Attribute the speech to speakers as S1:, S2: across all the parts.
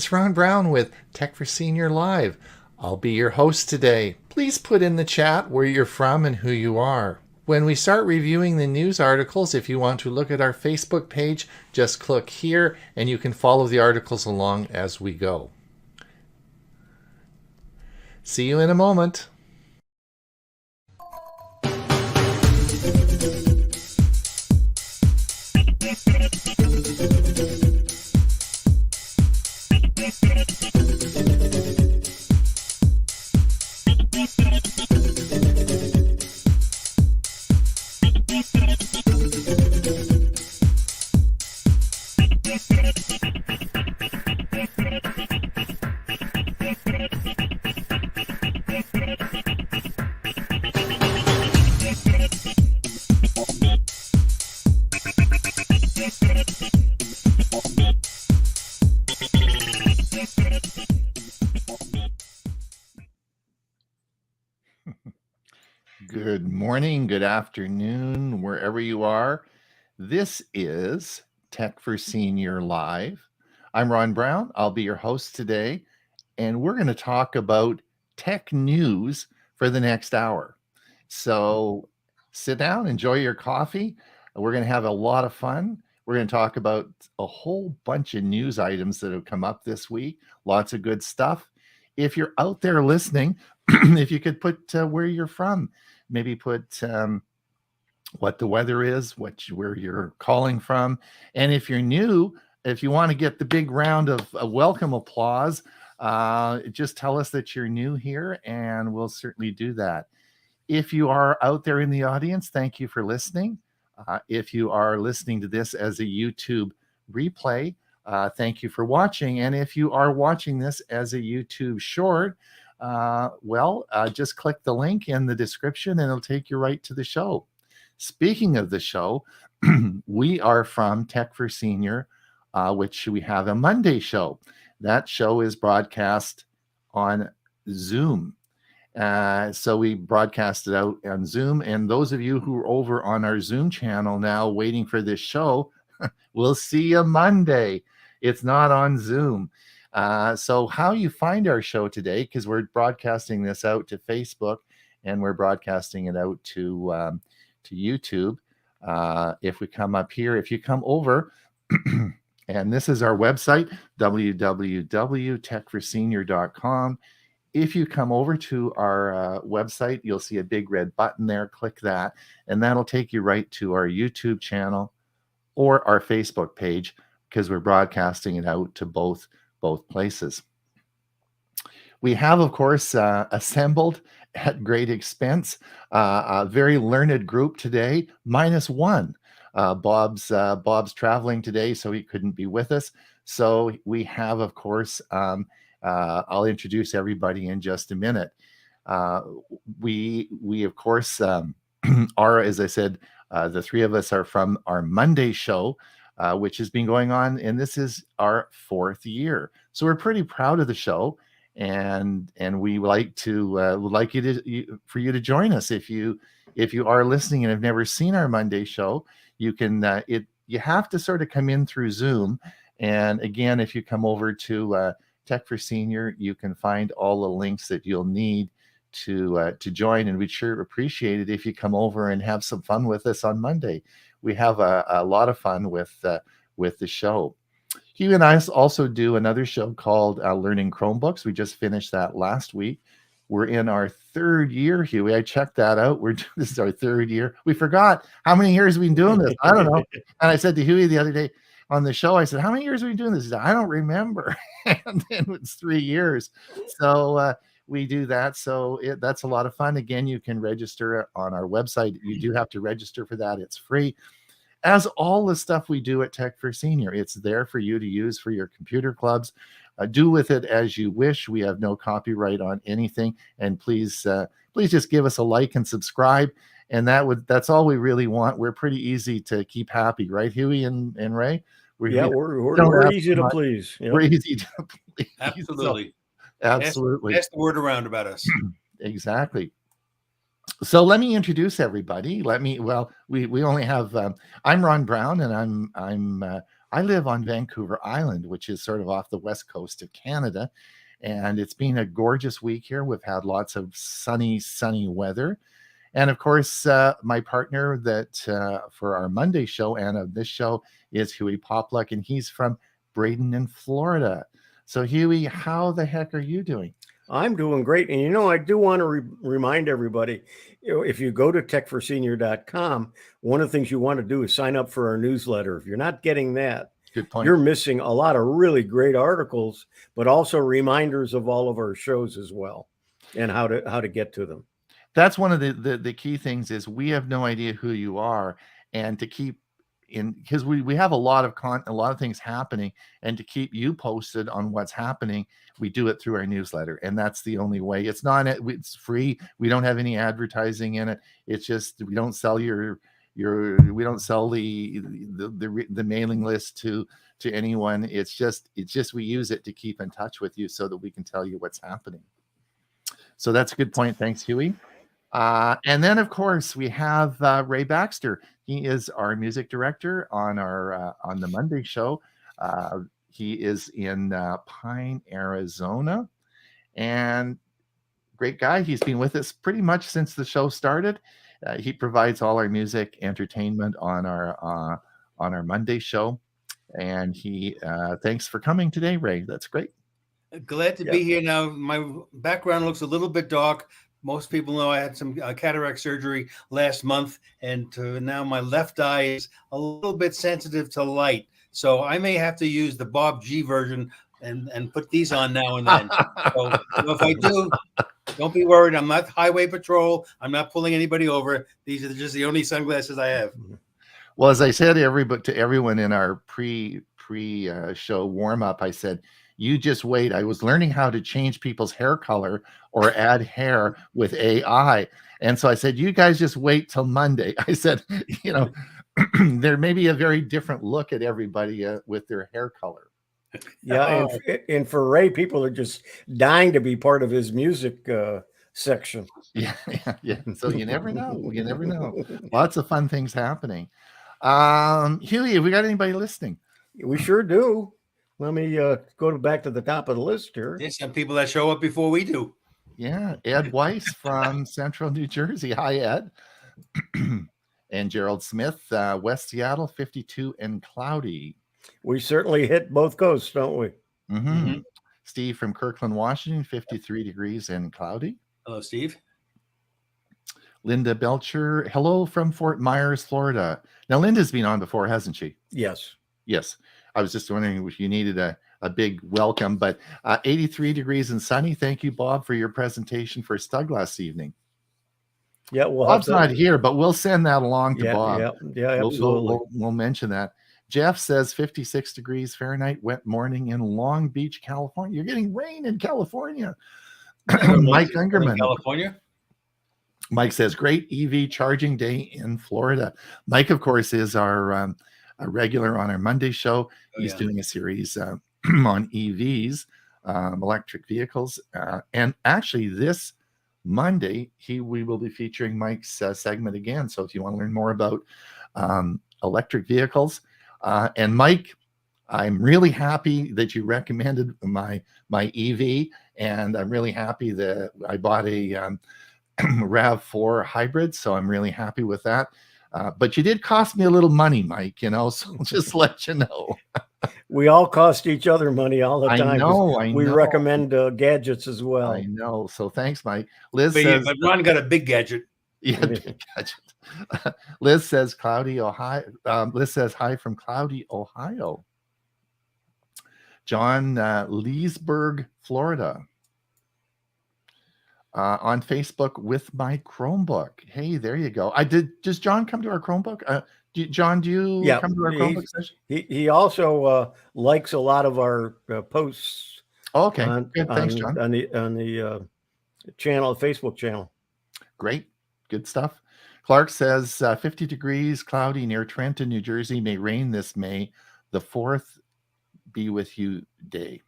S1: It's Ron Brown with Tech for Senior Live. I'll be your host today. Please put in the chat where you're from and who you are. When we start reviewing the news articles, if you want to look at our Facebook page, just click here and you can follow the articles along as we go. See you in a moment. Good morning, good afternoon, wherever you are. This is Tech for Senior Live. I'm Ron Brown. I'll be your host today, and we're going to talk about tech news for the next hour. So sit down, enjoy your coffee. We're going to have a lot of fun. We're going to talk about a whole bunch of news items that have come up this week. Lots of good stuff. If you're out there listening, if you could put where you're from, maybe put what the weather is, where you're calling from. And if you're new, if you want to get the big round of welcome applause, just tell us that you're new here and we'll certainly do that. If you are out there in the audience, thank you for listening. If you are listening to this as a YouTube replay, thank you for watching. And if you are watching this as a YouTube short, just click the link in the description and it'll take you right to the show. Speaking of the show, we are from Tech for Senior, which we have a Monday show. That show is broadcast on Zoom. So we broadcast it out on Zoom. And those of you who are over on our Zoom channel now waiting for this show, we'll see you Monday. It's not on Zoom. So how you find our show today, because we're broadcasting this out to Facebook and we're broadcasting it out to YouTube. If we come up here, if you come over, and this is our website, www.techforsenior.com. If you come over to our website, you'll see a big red button there. Click that, and that'll take you right to our YouTube channel or our Facebook page, because we're broadcasting it out to both places. We have, of course, assembled at great expense a very learned group today, minus one. Bob's traveling today, so he couldn't be with us. So we have, of course, I'll introduce everybody in just a minute. We of course, are, as I said, the three of us are from our Monday show, which has been going on, and this is our 4th year. So we're pretty proud of the show, and we like to would like for you to join us. If you are listening and have never seen our Monday show, you can you have to sort of come in through Zoom. And again, if you come over to Tech for Senior, you can find all the links that you'll need to join, and we'd sure appreciate it if you come over and have some fun with us on Monday. We have a lot of fun with the show. Hugh and I also do another show called Learning Chromebooks. We just finished that last week. We're in our 3rd year, Huey. I checked that out. This is our 3rd year. We forgot how many years we've been doing this. I don't know. And I said to Huey the other day on the show, I said, how many years have we been doing this? He said, I don't remember. And then it's 3 years. So we do that. So that's a lot of fun. Again, you can register on our website. You do have to register for that. It's free. As all the stuff we do at Tech for Senior, it's there for you to use for your computer clubs. Do with it as you wish. We have no copyright on anything. And please just give us a like and subscribe. And that's all we really want. We're pretty easy to keep happy, right, Huey and Ray?
S2: We're easy to please.
S1: Yep. We're easy to please.
S3: Absolutely.
S1: So, absolutely.
S3: That's the word around about us.
S1: Exactly. So let me introduce everybody. We only have I'm Ron Brown, and I live on Vancouver Island, which is sort of off the west coast of Canada. And it's been a gorgeous week here. We've had lots of sunny weather. And of course, my partner for our Monday show and of this show is Huey Popluck, and he's from Braden in Florida. So Huey, how the heck are you doing?
S2: I'm doing great. And I do want to remind everybody, if you go to techforsenior.com, one of the things you want to do is sign up for our newsletter. If you're not getting that,
S1: Good point.
S2: You're missing a lot of really great articles, but also reminders of all of our shows as well, and how to get to them.
S1: That's one of the key things is we have no idea who you are, and to keep in, because we have a lot of things happening, and to keep you posted on what's happening, we do it through our newsletter, and that's the only way. It's free. We don't have any advertising in it. It's just we don't sell we don't sell the mailing list to anyone. It's just we use it to keep in touch with you so that we can tell you what's happening. So that's a good point. Thanks, Huey. And then, of course, we have Ray Baxter. He is our music director on the Monday show. He is in Pine, Arizona, and great guy. He's been with us pretty much since the show started. He provides all our music entertainment on our Monday show, and he thanks for coming today, Ray. That's great.
S3: Glad to be here. Now, my background looks a little bit dark. Most people know I had some cataract surgery last month, and now my left eye is a little bit sensitive to light. So I may have to use the Bob G version and put these on now and then. So if I do, don't be worried. I'm not highway patrol. I'm not pulling anybody over. These are just the only sunglasses I have.
S1: Well, as I said to everyone in our pre-show warm-up, I said, you just wait. I was learning how to change people's hair color or add hair with AI. And so I said, you guys just wait till Monday. I said, there may be a very different look at everybody with their hair color.
S2: Yeah, and for Ray, people are just dying to be part of his music section.
S1: Yeah. So you never know. You never know. Lots of fun things happening. Huey, have we got anybody listening?
S2: We sure do. Let me go back to the top of the list here.
S3: There's some people that show up before we do.
S1: Yeah, Ed Weiss from Central New Jersey. Hi, Ed. And Gerald Smith, West Seattle, 52 and cloudy.
S2: We certainly hit both coasts, don't we?
S1: Mm-hmm. Steve from Kirkland, Washington, 53 degrees and cloudy.
S3: Hello, Steve.
S1: Linda Belcher, hello from Fort Myers, Florida. Now, Linda's been on before, hasn't she?
S2: Yes.
S1: I was just wondering if you needed a big welcome, but 83 degrees and sunny. Thank you, Bob, for your presentation for Stug last evening.
S2: Yeah,
S1: Bob's not here, but we'll send that along to Bob.
S2: Yeah, absolutely.
S1: We'll mention that. Jeff says 56 degrees Fahrenheit, wet morning in Long Beach, California. You're getting rain in California. Mike Ungerman.
S3: California.
S1: Mike says, great EV charging day in Florida. Mike, of course, is our a regular on our Monday show. He's doing a series on EVs, electric vehicles. And actually this Monday, we will be featuring Mike's segment again. So if you want to learn more about electric vehicles, and Mike, I'm really happy that you recommended my EV, and I'm really happy that I bought a RAV4 hybrid. So I'm really happy with that. But you did cost me a little money, Mike, so just let you know.
S2: We all cost each other money all the time.
S1: I know.
S2: We recommend gadgets as well.
S1: I know. So thanks, Mike. Liz
S3: says, but Ron got a big gadget.
S1: Yeah, big gadget. Liz says cloudy, Ohio. Liz says hi from cloudy, Ohio. John, Leesburg, Florida. On Facebook with my Chromebook. Hey, there you go. Does John come to our Chromebook? John, do you come to our Chromebook session?
S2: He also likes a lot of our posts.
S1: Oh, okay. Good. Thanks, John.
S2: On the channel, Facebook channel.
S1: Great. Good stuff. Clark says 50 degrees, cloudy near Trenton, New Jersey. May rain this May. The 4th be with you day.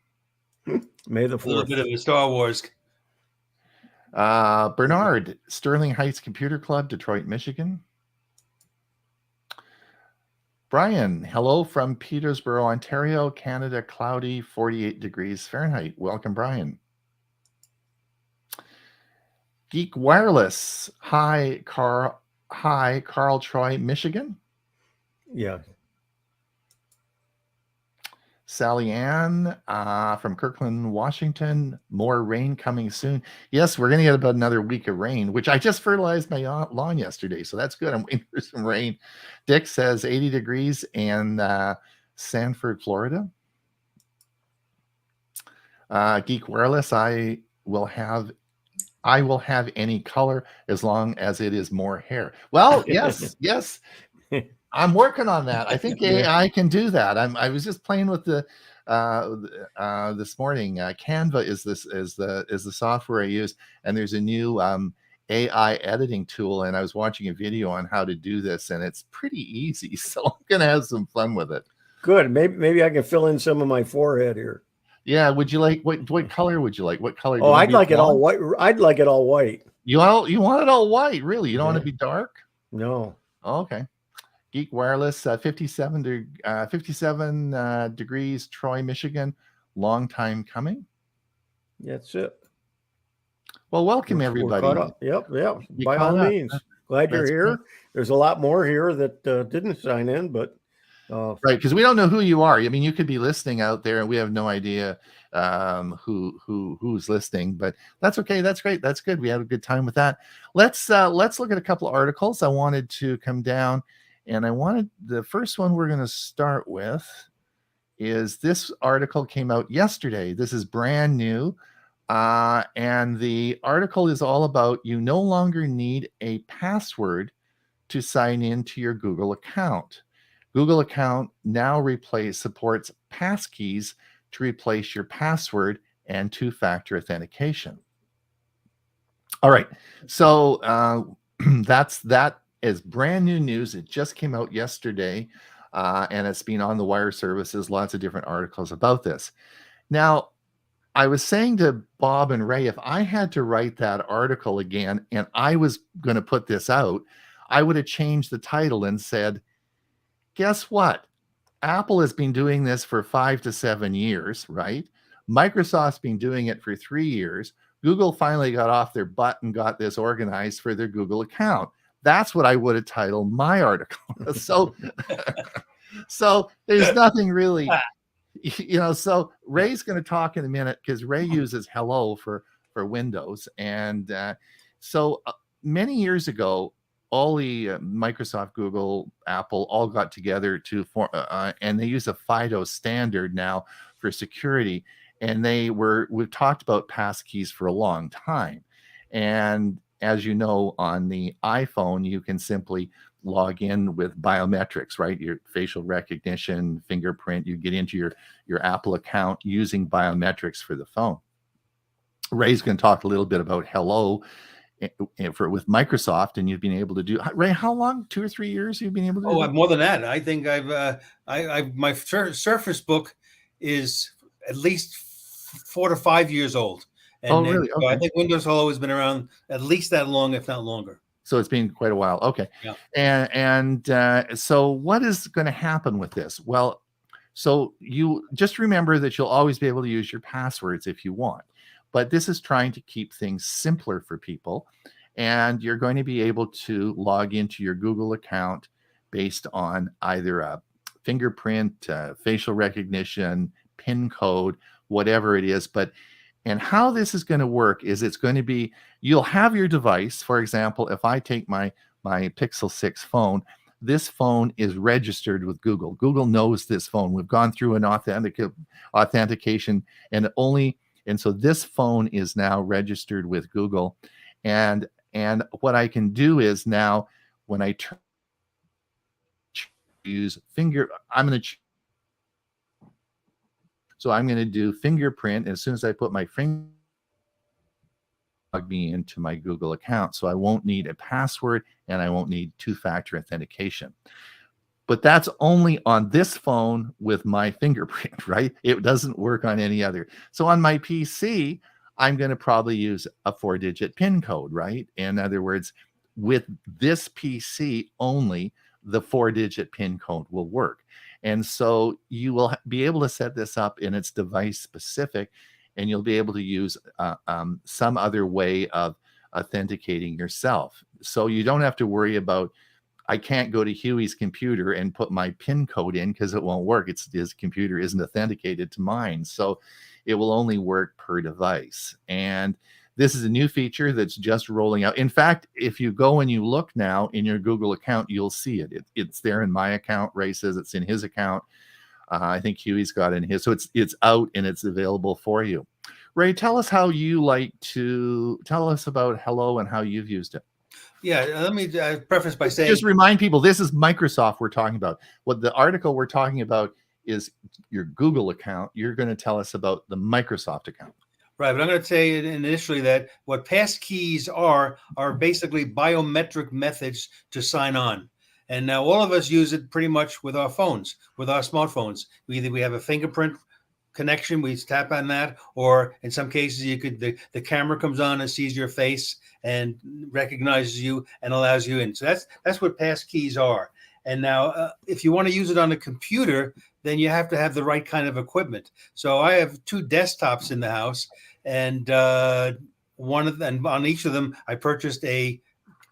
S2: May the 4th.
S3: A little bit of a Star Wars.
S1: Bernard, Sterling Heights Computer Club, Detroit, Michigan. Brian, hello from Petersburg, Ontario, Canada, cloudy, 48 degrees Fahrenheit. Welcome, Brian. Geek Wireless, hi, Carl Troy, Michigan.
S2: Yeah.
S1: Sally Ann from Kirkland, Washington. More rain coming soon. Yes, we're going to get about another week of rain, which I just fertilized my lawn yesterday, so that's good. I'm waiting for some rain. Dick says 80 degrees in Sanford, Florida. Geek Wireless, I will have any color as long as it is more hair. Well, yes, yes. I'm working on that. I think AI can do that. I was just playing with the this morning. Canva is the software I use, and there's a new AI editing tool, and I was watching a video on how to do this, and it's pretty easy. So I'm gonna have some fun with it.
S2: Good. Maybe I can fill in some of my forehead here.
S1: Yeah. Would you like what color would you like? What color?
S2: Oh, I'd like it all white. I'd like it all white.
S1: You want it all white, really? You don't want to be dark?
S2: No.
S1: Oh, okay. Geek Wireless, 57 degrees, Troy, Michigan. Long time coming.
S2: That's it.
S1: Well, welcome everybody.
S2: Yep. By all means. Glad you're here. Great. There's a lot more here that didn't sign in, but
S1: right, because we don't know who you are. I mean, you could be listening out there, and we have no idea who's listening. But that's okay. That's great. That's good. We had a good time with that. Let's look at a couple of articles. I wanted to come down. And the first one we're going to start with is this article came out yesterday. This is brand new. And the article is all about you no longer need a password to sign into your Google account. Google account now supports passkeys to replace your password and two-factor authentication. All right. So that is brand new news. It just came out yesterday, and it's been on the wire services, lots of different articles about this. Now, I was saying to Bob and Ray, if I had to write that article again and I was going to put this out, I would have changed the title and said, guess what? Apple has been doing this for 5 to 7 years, right? Microsoft's been doing it for 3 years. Google finally got off their butt and got this organized for their Google account. That's what I would have titled my article. So there's nothing really, so Ray's going to talk in a minute because Ray uses hello for Windows. And so many years ago, all the Microsoft, Google, Apple all got together to form, and they use a FIDO standard now for security. And we've talked about passkeys for a long time. And as you know, on the iPhone, you can simply log in with biometrics, right? Your facial recognition, fingerprint, you get into your Apple account using biometrics for the phone. Ray's going to talk a little bit about hello with Microsoft, and you've been able to do. Ray, how long? 2 or 3 years you've been able to do?
S3: Oh, more than that. I think my Surface Book is at least 4 to 5 years old. And,
S1: really? Okay.
S3: So I think Windows Hello has been around at least that long, if not longer.
S1: So it's been quite a while. Okay.
S3: Yeah.
S1: And so what is going to happen with this? Well, so you just remember that you'll always be able to use your passwords if you want. But this is trying to keep things simpler for people. And you're going to be able to log into your Google account based on either a fingerprint, facial recognition, PIN code, whatever it is. And how this is going to work is it's going to be, you'll have your device. For example, if I take my Pixel 6 phone, this phone is registered with Google. Google knows this phone. We've gone through an authentication, and so this phone is now registered with Google. And what I can do is now when I use I'm going to So I'm going to do fingerprint. As soon as I put my finger, log me into my Google account. So I won't need a password and I won't need two-factor authentication. But that's only on this phone with my fingerprint, right? It doesn't work on any other. So on my PC, I'm going to probably use a 4-digit PIN code, right? In other words, with this PC only, the 4-digit PIN code will work. And so you will be able to set this up and it's device specific, and you'll be able to use some other way of authenticating yourself. So you don't have to worry about, I can't go to Huey's computer and put my PIN code in because it won't work. His computer isn't authenticated to mine. So it will only work per device. And this is a new feature that's just rolling out. In fact, if you go and you look now in your Google account, you'll see it. It's there in my account. Ray says it's in his account. I think Huey's got it in his. So it's out and it's available for you. Ray, tell us how you tell us about Hello and how you've used it.
S3: Yeah, let me preface by saying,
S1: just remind people, this is Microsoft we're talking about. What the article we're talking about is your Google account. You're going to tell us about the Microsoft account.
S3: Right, but I'm going to say initially that what passkeys are basically biometric methods to sign on. And now all of us use it pretty much with our phones, with our smartphones. We have a fingerprint connection, we tap on that, or in some cases the camera comes on and sees your face and recognizes you and allows you in. So that's what passkeys are. And now if you want to use it on a computer, then you have to have the right kind of equipment. So I have 2 desktops in the house, and on each of them I purchased a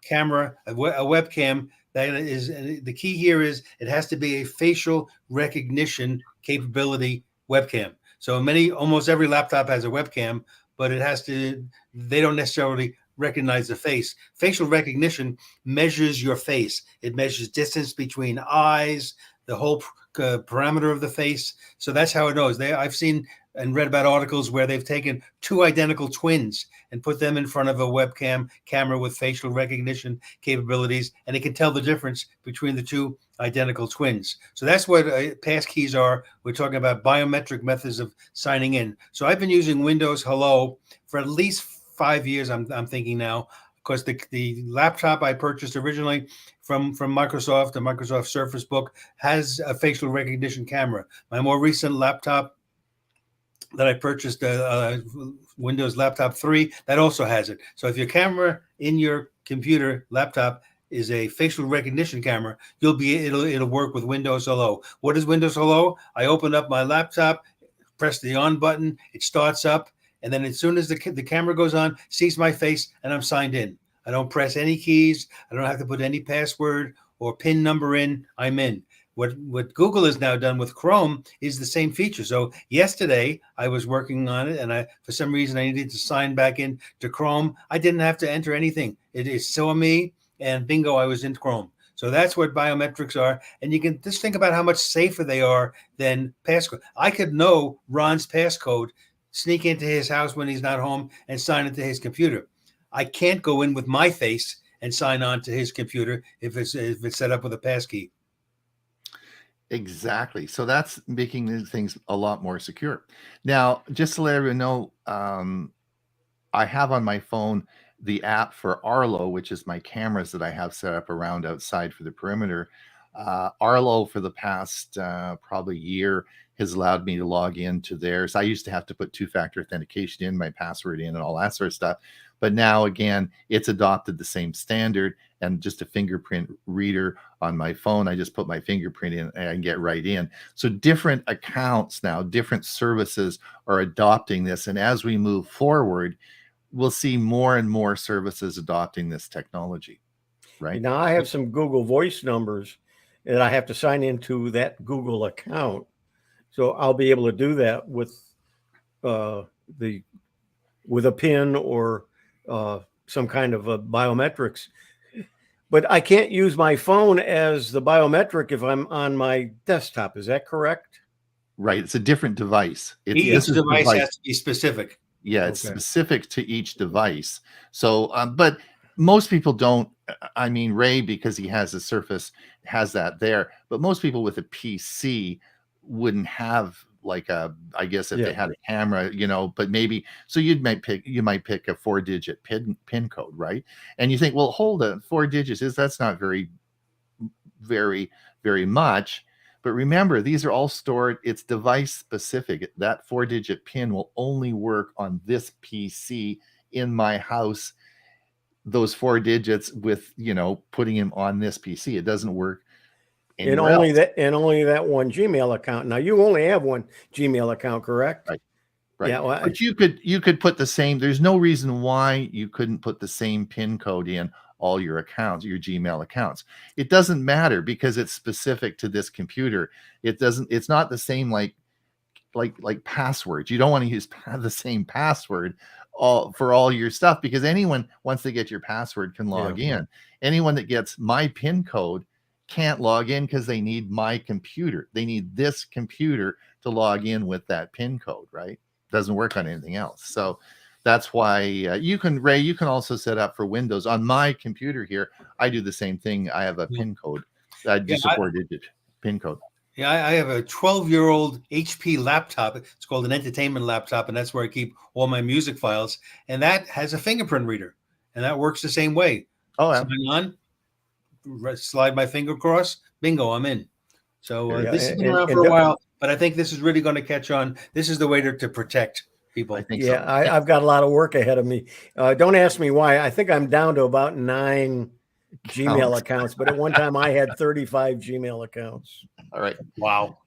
S3: camera, a webcam. That is, the key here is it has to be a facial recognition capability webcam. So almost every laptop has a webcam, but they don't necessarily recognize the face. Facial recognition measures your face. It measures distance between eyes, the whole parameter of the face. So that's how it knows. I've seen and read about articles where they've taken 2 identical twins and put them in front of a webcam camera with facial recognition capabilities, and it can tell the difference between the 2 identical twins. So that's what passkeys are. We're talking about biometric methods of signing in. So I've been using Windows Hello for at least 5 years, I'm thinking now, because the laptop I purchased originally from Microsoft, the Microsoft Surface Book, has a facial recognition camera. My more recent laptop that I purchased, Windows Laptop 3, that also has it. So if your camera in your computer laptop is a facial recognition camera, it'll work with Windows Hello. What is Windows Hello? I open up my laptop, press the on button, it starts up, and then as soon as the camera goes on, sees my face, and I'm signed in. I don't press any keys. I don't have to put any password or PIN number in. I'm in. What Google has now done with Chrome is the same feature. So yesterday I was working on it, and for some reason I needed to sign back in to Chrome. I didn't have to enter anything. It saw me, and bingo, I was in Chrome. So that's what biometrics are. And you can just think about how much safer they are than passcode. I could know Ron's passcode, sneak into his house when he's not home, and sign into his computer. I can't go in with my face and sign on to his computer if it's set up with a passkey.
S1: Exactly. So that's making these things a lot more secure. Now, just to let everyone know, I have on my phone the app for Arlo, which is my cameras that I have set up around outside for the perimeter. Arlo, for the past probably year, has allowed me to log into theirs. I used to have to put 2-factor authentication in, my password in, and all that sort of stuff. But now, again, it's adopted the same standard, and just a fingerprint reader on my phone. I just put my fingerprint in and I get right in. So different accounts now, different services are adopting this. And as we move forward, we'll see more and more services adopting this technology, right?
S2: Now I have some Google Voice numbers and I have to sign into that Google account. So I'll be able to do that with a PIN or some kind of a biometrics. But I can't use my phone as the biometric if I'm on my desktop. Is that correct?
S1: Right. It's a different device.
S3: Each device has to be specific.
S1: Yeah, it's specific to each device. So, but most people don't. I mean, Ray, because he has a Surface, has that there. But most people with a PC wouldn't have like I guess if they had a camera, but maybe, so you might pick a 4-digit PIN code, right? And you think, well, hold it, 4 digits that's not very, very, very much. But remember, these are all stored, it's device specific. That 4-digit PIN will only work on this PC in my house. Those 4 digits with, putting him on this PC. It doesn't work
S2: And
S1: anywhere else.
S2: only that one Gmail account. Now you only have one Gmail account, correct?
S1: Right. Right.
S2: Yeah. Well,
S1: but you could put the same. There's no reason why you couldn't put the same PIN code in all your accounts, your Gmail accounts. It doesn't matter because it's specific to this computer. It's not the same like passwords. You don't want to use the same password for all your stuff, because anyone, once they get your password, can log in. Anyone that gets my PIN code can't log in because they need my computer. They need this computer to log in with that PIN code, right? Doesn't work on anything else. So that's why you can also set up for Windows. On my computer here, I do the same thing. I have a PIN code. I just a 4-digit PIN code.
S3: Yeah, I have a 12-year-old HP laptop. It's called an entertainment laptop, and that's where I keep all my music files. And that has a fingerprint reader, and that works the same way.
S1: Oh, yeah.
S3: Sign on, slide my finger across, bingo, I'm in. So this has been around for a while, but I think this is really going to catch on. This is the way to protect people.
S1: I think
S2: so.
S1: so.
S2: I've got a lot of work ahead of me. Don't ask me why. I think I'm down to about 9 Gmail accounts, but at one time I had 35 Gmail accounts.
S1: All right.
S3: Wow.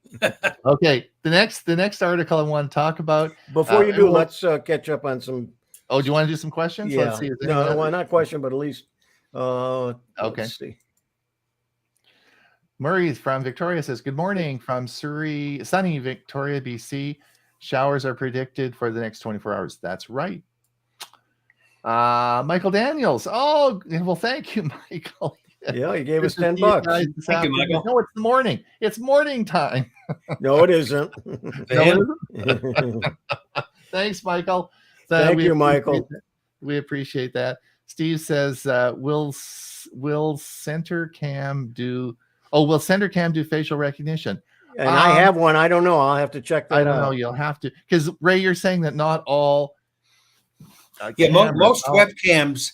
S1: Okay. The next article I want to talk about.
S2: Before you do, let's catch up on some.
S1: Oh, do you want to do some questions?
S2: Yeah.
S1: Let's see.
S2: No, well, not question, but at least.
S1: Okay.
S2: Let's see.
S1: Murray from Victoria says, good morning from sunny Victoria, BC. Showers are predicted for the next 24 hours. That's right. Michael Daniels. Oh, well, thank you, Michael.
S2: Yeah, he gave us $10.
S3: Thank you, Michael.
S1: No, it's the morning. It's morning time.
S2: No, it isn't.
S1: Thanks, Michael.
S2: Thank you, Michael.
S1: We appreciate that. Steve says, will CenterCam do facial recognition?
S2: And I have one. I don't know. I'll have to check that out.
S1: I don't know. You'll have to, because Ray, you're saying that not all.
S3: Most webcams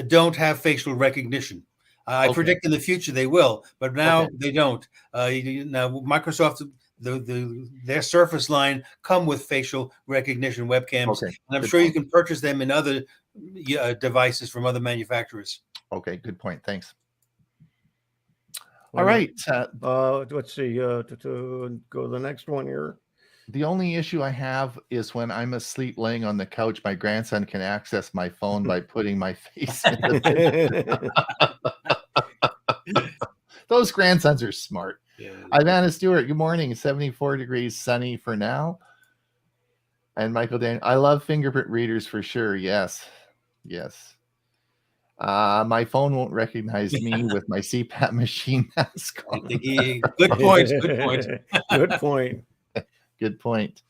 S3: don't have facial recognition. I predict in the future they will, but now they don't. Now Microsoft, their Surface line come with facial recognition webcams, and I'm sure you can purchase them in other devices from other manufacturers.
S1: Okay, good point. Thanks. All right.
S2: Let's see. To go to the next one here.
S1: The only issue I have is when I'm asleep laying on the couch, my grandson can access my phone by putting my face in the Those grandsons are smart. Yeah. Ivana Stewart, good morning. 74 degrees, sunny for now. And Michael Dan, I love fingerprint readers for sure. Yes. Yes. My phone won't recognize me with my CPAP machine mask on.
S3: Good point. Good point.
S2: Good point.
S1: Good point.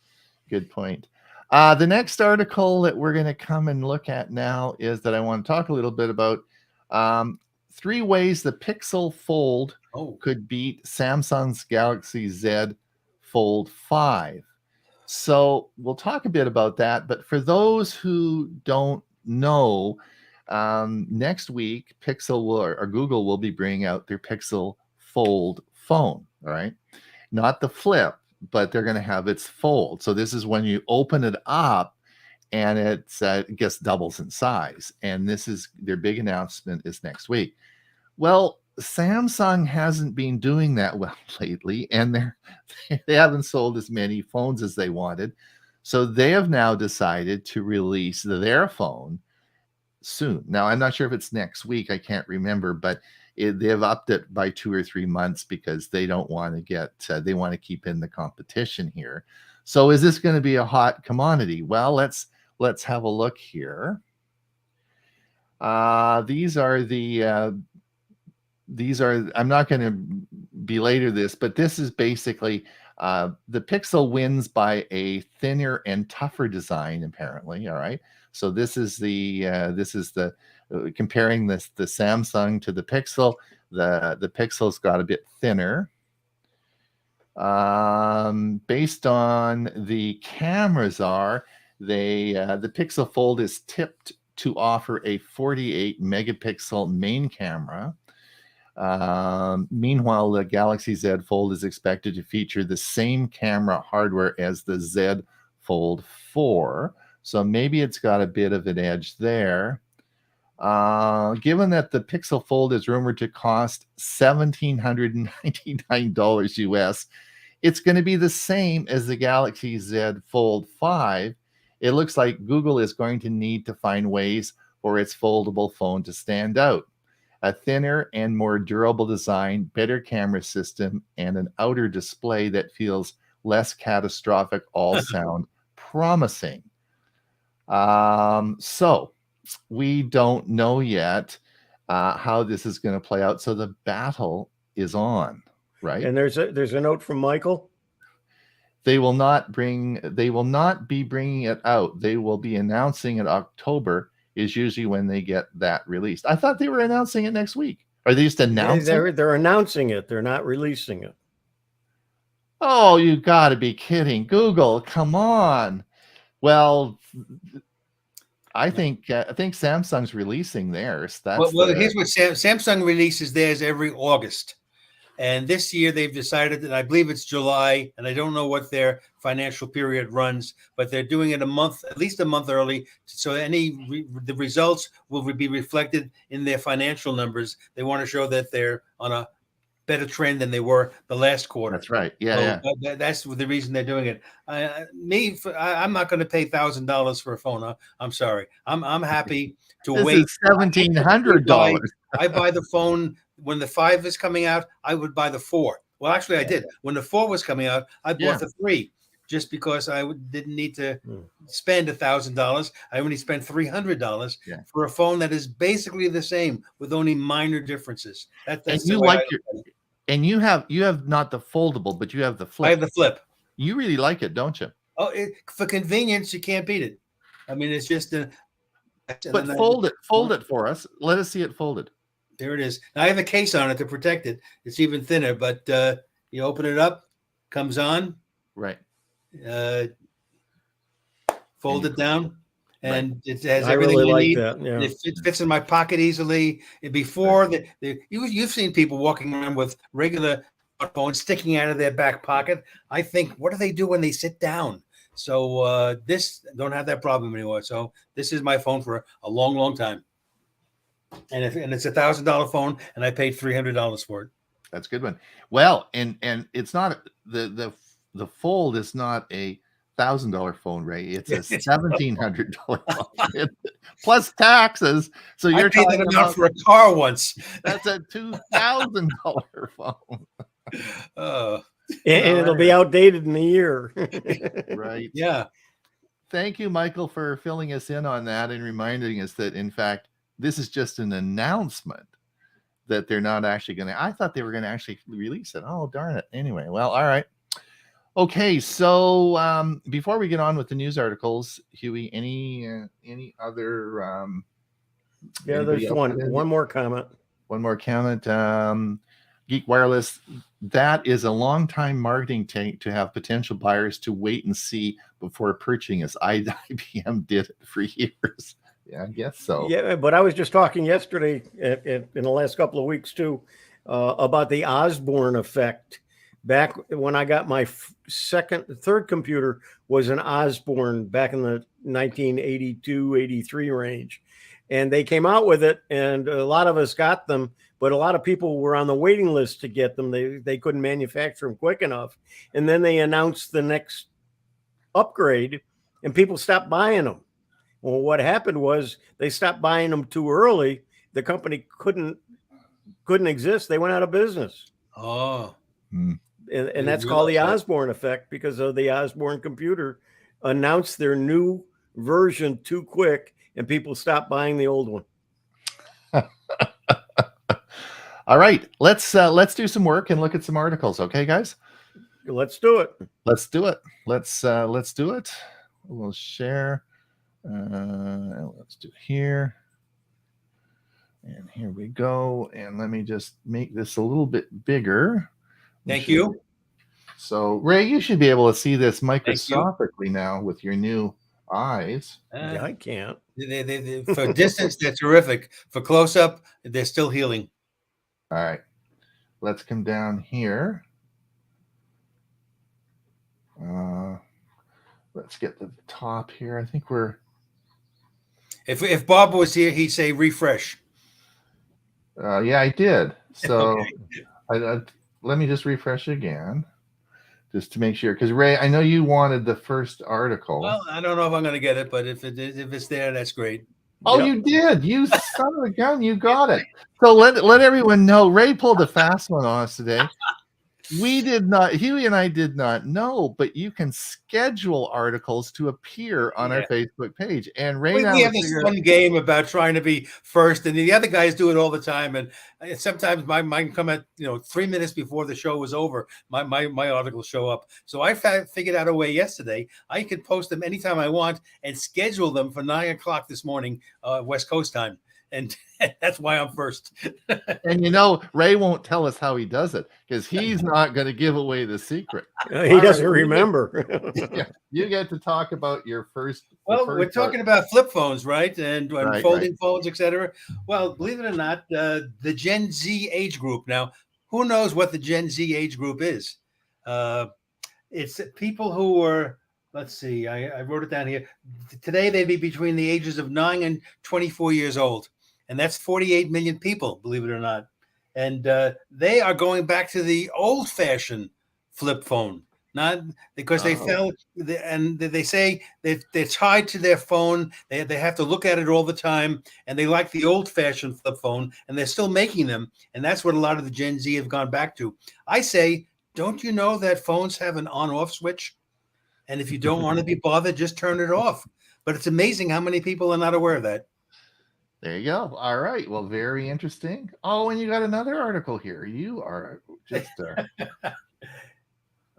S1: Good point. The next article that we're going to come and look at now is that I want to talk a little bit about 3 ways the Pixel Fold could beat Samsung's Galaxy Z Fold 5. So we'll talk a bit about that. But for those who don't know, next week, Google will be bringing out their Pixel Fold phone. All right. Not the Flip, but they're going to have its Fold. So this is when you open it up and it gets doubles in size. And this is their big announcement is next week. Well, Samsung hasn't been doing that well lately, and they haven't sold as many phones as they wanted. So they have now decided to release their phone soon. Now, I'm not sure if it's next week. I can't remember, but they have upped it by 2 or 3 months because they don't want to get, they want to keep in the competition here. So is this going to be a hot commodity? Well, let's have a look here. These are, I'm not going to belabor this, but this is basically the Pixel wins by a thinner and tougher design, apparently. All right. So this is the comparing the Samsung to the Pixel. The Pixel's got a bit thinner. Based on the cameras the Pixel Fold is tipped to offer a 48 megapixel main camera. Meanwhile, the Galaxy Z Fold is expected to feature the same camera hardware as the Z Fold 4. So maybe it's got a bit of an edge there. Given that the Pixel Fold is rumored to cost $1,799 US, it's going to be the same as the Galaxy Z Fold 5. It looks like Google is going to need to find ways for its foldable phone to stand out. A thinner and more durable design, better camera system, and an outer display that feels less catastrophic all sound promising. So we don't know yet how this is going to play out. So the battle is on, right?
S2: And there's a note from Michael.
S1: They will not be bringing it out. They will be announcing it. October is usually when they get that released. I thought they were announcing it next week. Are they just announcing?
S2: They're announcing it. They're not releasing it.
S1: Oh, you got to be kidding. Google, come on. Well, I think Samsung's releasing theirs.
S3: Well, here's what Samsung releases theirs every August. And this year they've decided that I believe it's July, and I don't know what their financial period runs, but they're doing it at least a month early. So the results will be reflected in their financial numbers. They want to show that they're on a better trend than they were the last quarter.
S1: That's right. Yeah,
S3: so yeah. That's the reason they're doing it. I'm not going to pay $1,000 for a phone. I'm sorry. I'm happy to
S1: this
S3: wait.
S1: Is $1,700.
S3: I buy the phone when the 5 is coming out. I would buy the 4. Well, actually, I did. When the 4 was coming out, I bought the 3 just because I didn't need to spend $1,000. I only spent $300 for a phone that is basically the same with only minor differences. That's
S1: and you like and you have not the foldable, but you have the flip.
S3: I have the flip.
S1: You really like it, don't you?
S3: Oh, for convenience, you can't beat it. I mean, it's just
S1: But fold it for us. Let us see it folded.
S3: There it is. Now, I have a case on it to protect it. It's even thinner, but you open it up, comes on.
S1: Right.
S3: Fold it down, and it has
S2: I
S3: everything
S2: really
S3: you
S2: like
S3: need.
S2: that. Yeah.
S3: It fits in my pocket easily. Before you've seen people walking around with regular phones sticking out of their back pocket. I think, what do they do when they sit down? So this don't have that problem anymore. So this is my phone for a long, long time. And it's $1,000 phone, and I paid $300 for it.
S1: That's a good one. Well, and it's not the Fold is not a $1,000 phone, Ray. It's a $1,700 phone plus taxes. So you're
S3: talking about for a car once.
S1: That's a $2,000 phone.
S2: And it'll be outdated in a year.
S1: Right.
S3: Yeah.
S1: Thank you, Michael, for filling us in on that and reminding us that, in fact, this is just an announcement that they're not actually going to. I thought they were going to actually release it. Oh, darn it. Anyway, well, all right. Okay, so before we get on with the news articles, Huey, any other?
S2: There's one more comment.
S1: One more comment. Geek Wireless, that is a long time marketing tank to have potential buyers to wait and see before purchasing us. IBM did it for years. Yeah, I guess so.
S2: Yeah, but I was just talking yesterday in the last couple of weeks too about the Osborne effect. Back when I got my third computer was an Osborne back in the 1982, 83 range. And they came out with it, and a lot of us got them, but a lot of people were on the waiting list to get them. They couldn't manufacture them quick enough. And then they announced the next upgrade, and people stopped buying them. Well, what happened was they stopped buying them too early. The company couldn't exist. They went out of business.
S3: Oh.
S2: And that's called the Osborne effect, because of the Osborne computer announced their new version too quick, and people stopped buying the old one.
S1: All right, let's do some work and look at some articles, okay, guys?
S2: Let's do it.
S1: Let's do it. Let's do it. We'll share. Let's do it here. And here we go. And let me just make this a little bit bigger.
S3: Thank you.
S1: So, Ray, you should be able to see this microscopically now with your new eyes.
S2: Yeah, I can't.
S3: For distance, they're terrific. For close up, they're still healing.
S1: All right. Let's come down here. Let's get to the top here. I think we're.
S3: If Bob was here, he'd say refresh.
S1: Yeah, I did. So
S3: Okay.
S1: let me just refresh again, just to make sure. Because Ray, I know you wanted the first article.
S3: Well, I don't know if I'm going to get it, but if it's there, that's great.
S1: Oh,
S2: Yep.
S1: you did. You son of a gun. You got it. So let everyone know. Ray pulled a fast one on us today. We did not, Huey and I did not know, but you can schedule articles to appear on our
S3: Yeah.
S1: Facebook page. And Ray
S3: We
S1: now
S3: have this fun game about trying to be first, and the other guys do it all the time. And sometimes mine come at 3 minutes before the show was over. My articles show up. So I figured out a way yesterday. I could post them anytime I want and schedule them for 9 o'clock this morning, West Coast time. And that's why I'm first.
S1: And Ray won't tell us how he does it because he's not going to give away the secret.
S2: He doesn't remember.
S1: You get to talk about your first.
S3: Well, we're talking about flip phones, right? And folding phones, etc. Well, believe it or not, the Gen Z age group. Now, who knows what the Gen Z age group is? It's people who are, let's see, I wrote it down here. Today, they'd be between the ages of 9 and 24 years old. And that's 48 million people, believe it or not. And they are going back to the old-fashioned flip phone, not because they felt, and they say they're tied to their phone. They have to look at it all the time, and they like the old-fashioned flip phone, and they're still making them. And that's what a lot of the Gen Z have gone back to. I say, don't you know that phones have an on-off switch? And if you don't want to be bothered, just turn it off. But it's amazing how many people are not aware of that.
S1: There you go. All right. Well, very interesting. Oh, and you got another article here. You are just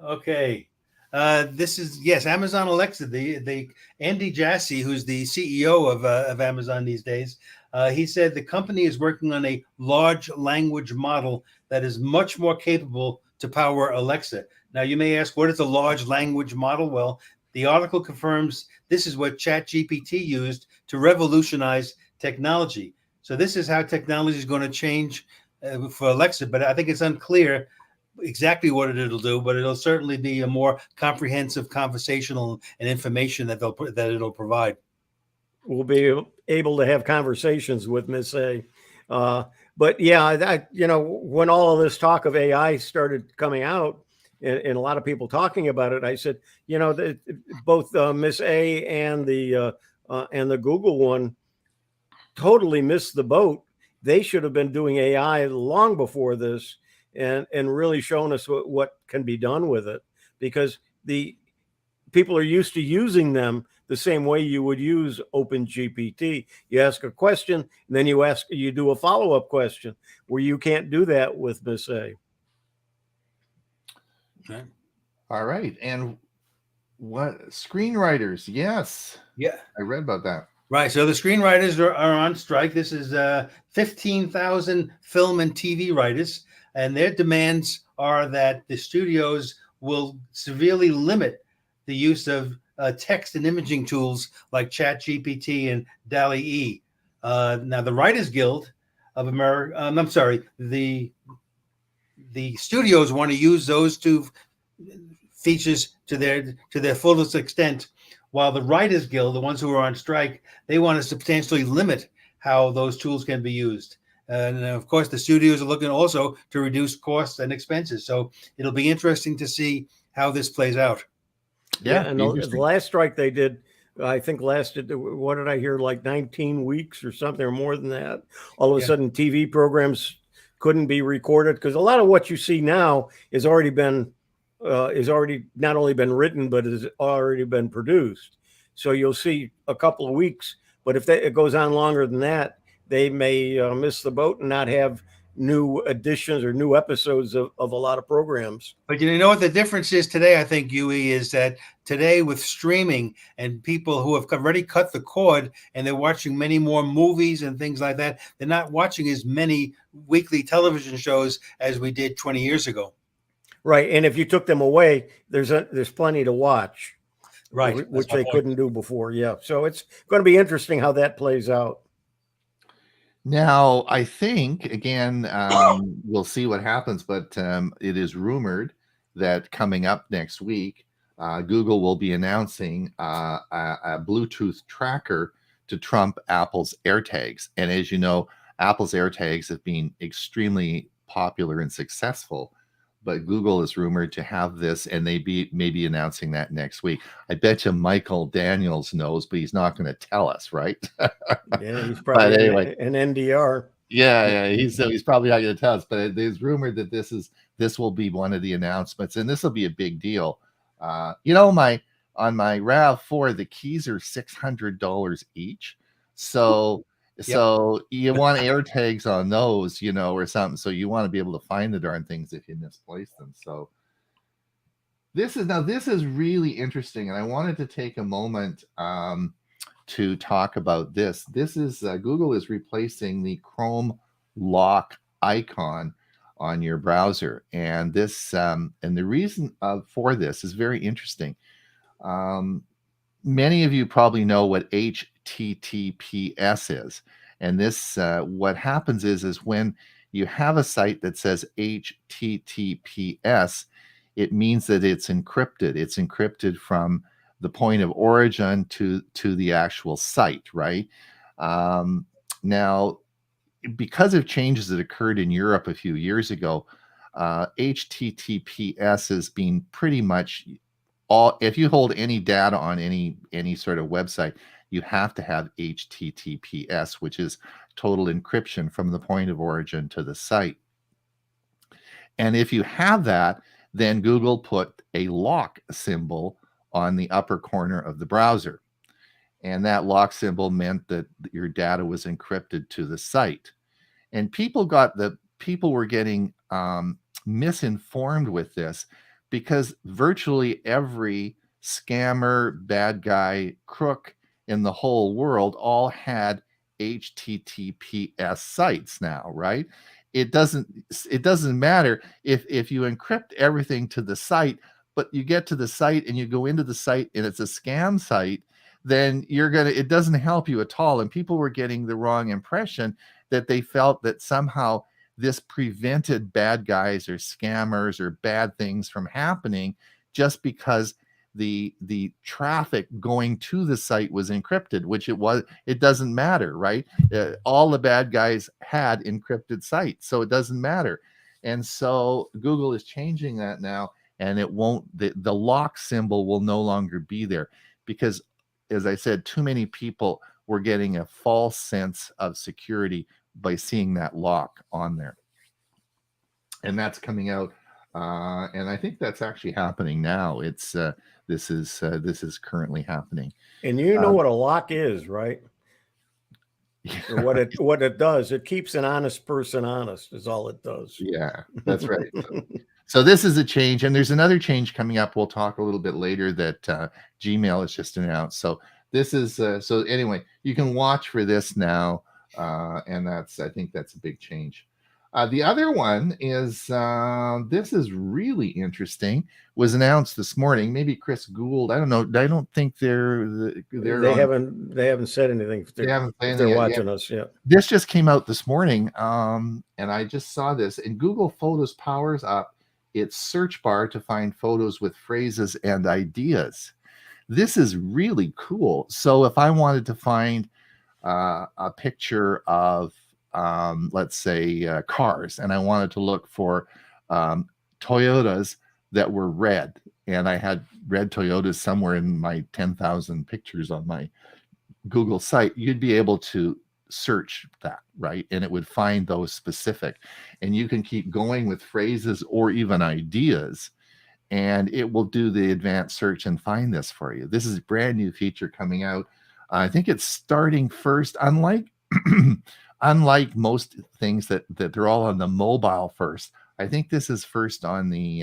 S3: okay. This is Amazon Alexa. The Andy Jassy, who's the CEO of Amazon these days, he said the company is working on a large language model that is much more capable to power Alexa. Now, you may ask, what is a large language model? Well, the article confirms this is what ChatGPT used to revolutionize technology. So this is how technology is going to change for Alexa, but I think it's unclear exactly what it'll do, but it'll certainly be a more comprehensive conversational and information that it'll provide.
S2: We'll be able to have conversations with Miss A. But yeah, when all of this talk of AI started coming out, and a lot of people talking about it, I said, both Miss A and the Google one totally missed the boat. They should have been doing AI long before this and really shown us what can be done with it, because the people are used to using them the same way you would use OpenGPT. You ask a question, and then you do a follow-up question, where you can't do that with Miss A.
S1: Okay. All right. And what screenwriters? Yes.
S3: Yeah.
S1: I read about that.
S3: Right. So the screenwriters are on strike. This is 15,000 film and TV writers, and their demands are that the studios will severely limit the use of text and imaging tools like ChatGPT and DALL-E. Now, the Writers Guild of America, the studios want to use those two features to their fullest extent, while the Writers Guild, the ones who are on strike, they want to substantially limit how those tools can be used. And of course, the studios are looking also to reduce costs and expenses. So it'll be interesting to see how this plays out.
S2: Yeah, and the last strike they did, I think lasted, what did I hear, like 19 weeks or something, or more than that. All of a sudden, TV programs couldn't be recorded, because a lot of what you see now is already not only been written, but has already been produced. So you'll see a couple of weeks, but if it goes on longer than that, they may miss the boat and not have new editions or new episodes of a lot of programs.
S3: But you know what the difference is today, I think, Yui, is that today with streaming and people who have already cut the cord and they're watching many more movies and things like that, they're not watching as many weekly television shows as we did 20 years ago.
S2: Right. And if you took them away, there's plenty to watch.
S3: Right.
S2: Which they couldn't do before. Yeah. So it's going to be interesting how that plays out.
S1: Now, I think, again, we'll see what happens, but it is rumored that coming up next week, Google will be announcing a Bluetooth tracker to trump Apple's AirTags. And as you know, Apple's AirTags have been extremely popular and successful, but Google is rumored to have this, and they may be announcing that next week. I bet you Michael Daniels knows, but he's not going to tell us, right?
S2: Yeah, he's probably
S1: anyway,
S2: an NDR.
S1: Yeah, he's probably not going to tell us, but there's rumored that this will be one of the announcements, and this will be a big deal. On my RAV4, the keys are $600 each, so you want AirTags on those, or something. So you want to be able to find the darn things if you misplace them. So this is really interesting, and I wanted to take a moment to talk about this. This is Google is replacing the Chrome lock icon on your browser, and this and the reason for this is very interesting. Many of you probably know what HTTPS is, and this what happens is when you have a site that says HTTPS, it means that it's encrypted. It's encrypted from the point of origin to the actual site, right? Now, because of changes that occurred in Europe a few years ago, HTTPS has been pretty much all. If you hold any data on any sort of website, you have to have HTTPS, which is total encryption from the point of origin to the site. And if you have that, then Google put a lock symbol on the upper corner of the browser. And that lock symbol meant that your data was encrypted to the site. And people were getting misinformed with this, because virtually every scammer, bad guy, crook in the whole world all had HTTPS sites now, right? It doesn't matter if you encrypt everything to the site, but you get to the site and you go into the site and it's a scam site, then it doesn't help you at all. And people were getting the wrong impression that they felt that somehow this prevented bad guys or scammers or bad things from happening just because the traffic going to the site was encrypted, which it was. It doesn't matter, right? All the bad guys had encrypted sites, so it doesn't matter. And so Google is changing that now, and it won't. The lock symbol will no longer be there, because, as I said, too many people were getting a false sense of security by seeing that lock on there. And that's coming out, and I think that's actually happening now. It's this is currently happening.
S2: And you know what a lock is, right? Or what it does. It keeps an honest person honest, is all it does.
S1: Yeah, that's right. So this is a change, and there's another change coming up. We'll talk a little bit later that Gmail has just announced. So this is so anyway, you can watch for this now, and I think that's a big change. The other one is this is really interesting. Was announced this morning. Maybe Chris Gould. I don't know. I don't think they
S2: haven't said anything. They're watching us. Yeah.
S1: This just came out this morning, and I just saw this. And Google Photos powers up its search bar to find photos with phrases and ideas. This is really cool. So if I wanted to find a picture of let's say cars, and I wanted to look for Toyotas that were red, and I had red Toyotas somewhere in my 10,000 pictures on my Google site, you'd be able to search that, right? And it would find those specific, and you can keep going with phrases or even ideas, and it will do the advanced search and find this for you. This is a brand new feature coming out. I think it's starting first, unlike most things that they're all on the mobile first. I think this is first on the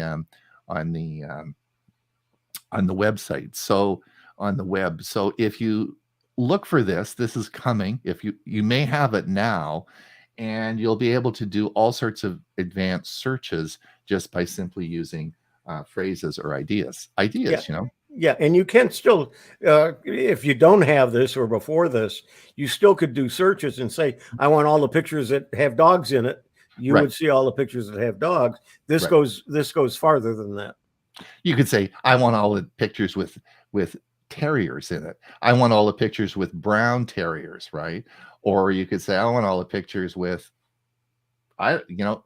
S1: website. So on the web. So if you look for this is coming. If you may have it now, and you'll be able to do all sorts of advanced searches just by simply using phrases or ideas.
S2: Yeah. Yeah, and you can still, if you don't have this or before this, you still could do searches and say, I want all the pictures that have dogs in it. You would see all the pictures that have dogs. This goes farther than that.
S1: You could say, I want all the pictures with terriers in it. I want all the pictures with brown terriers, right? Or you could say, I want all the pictures with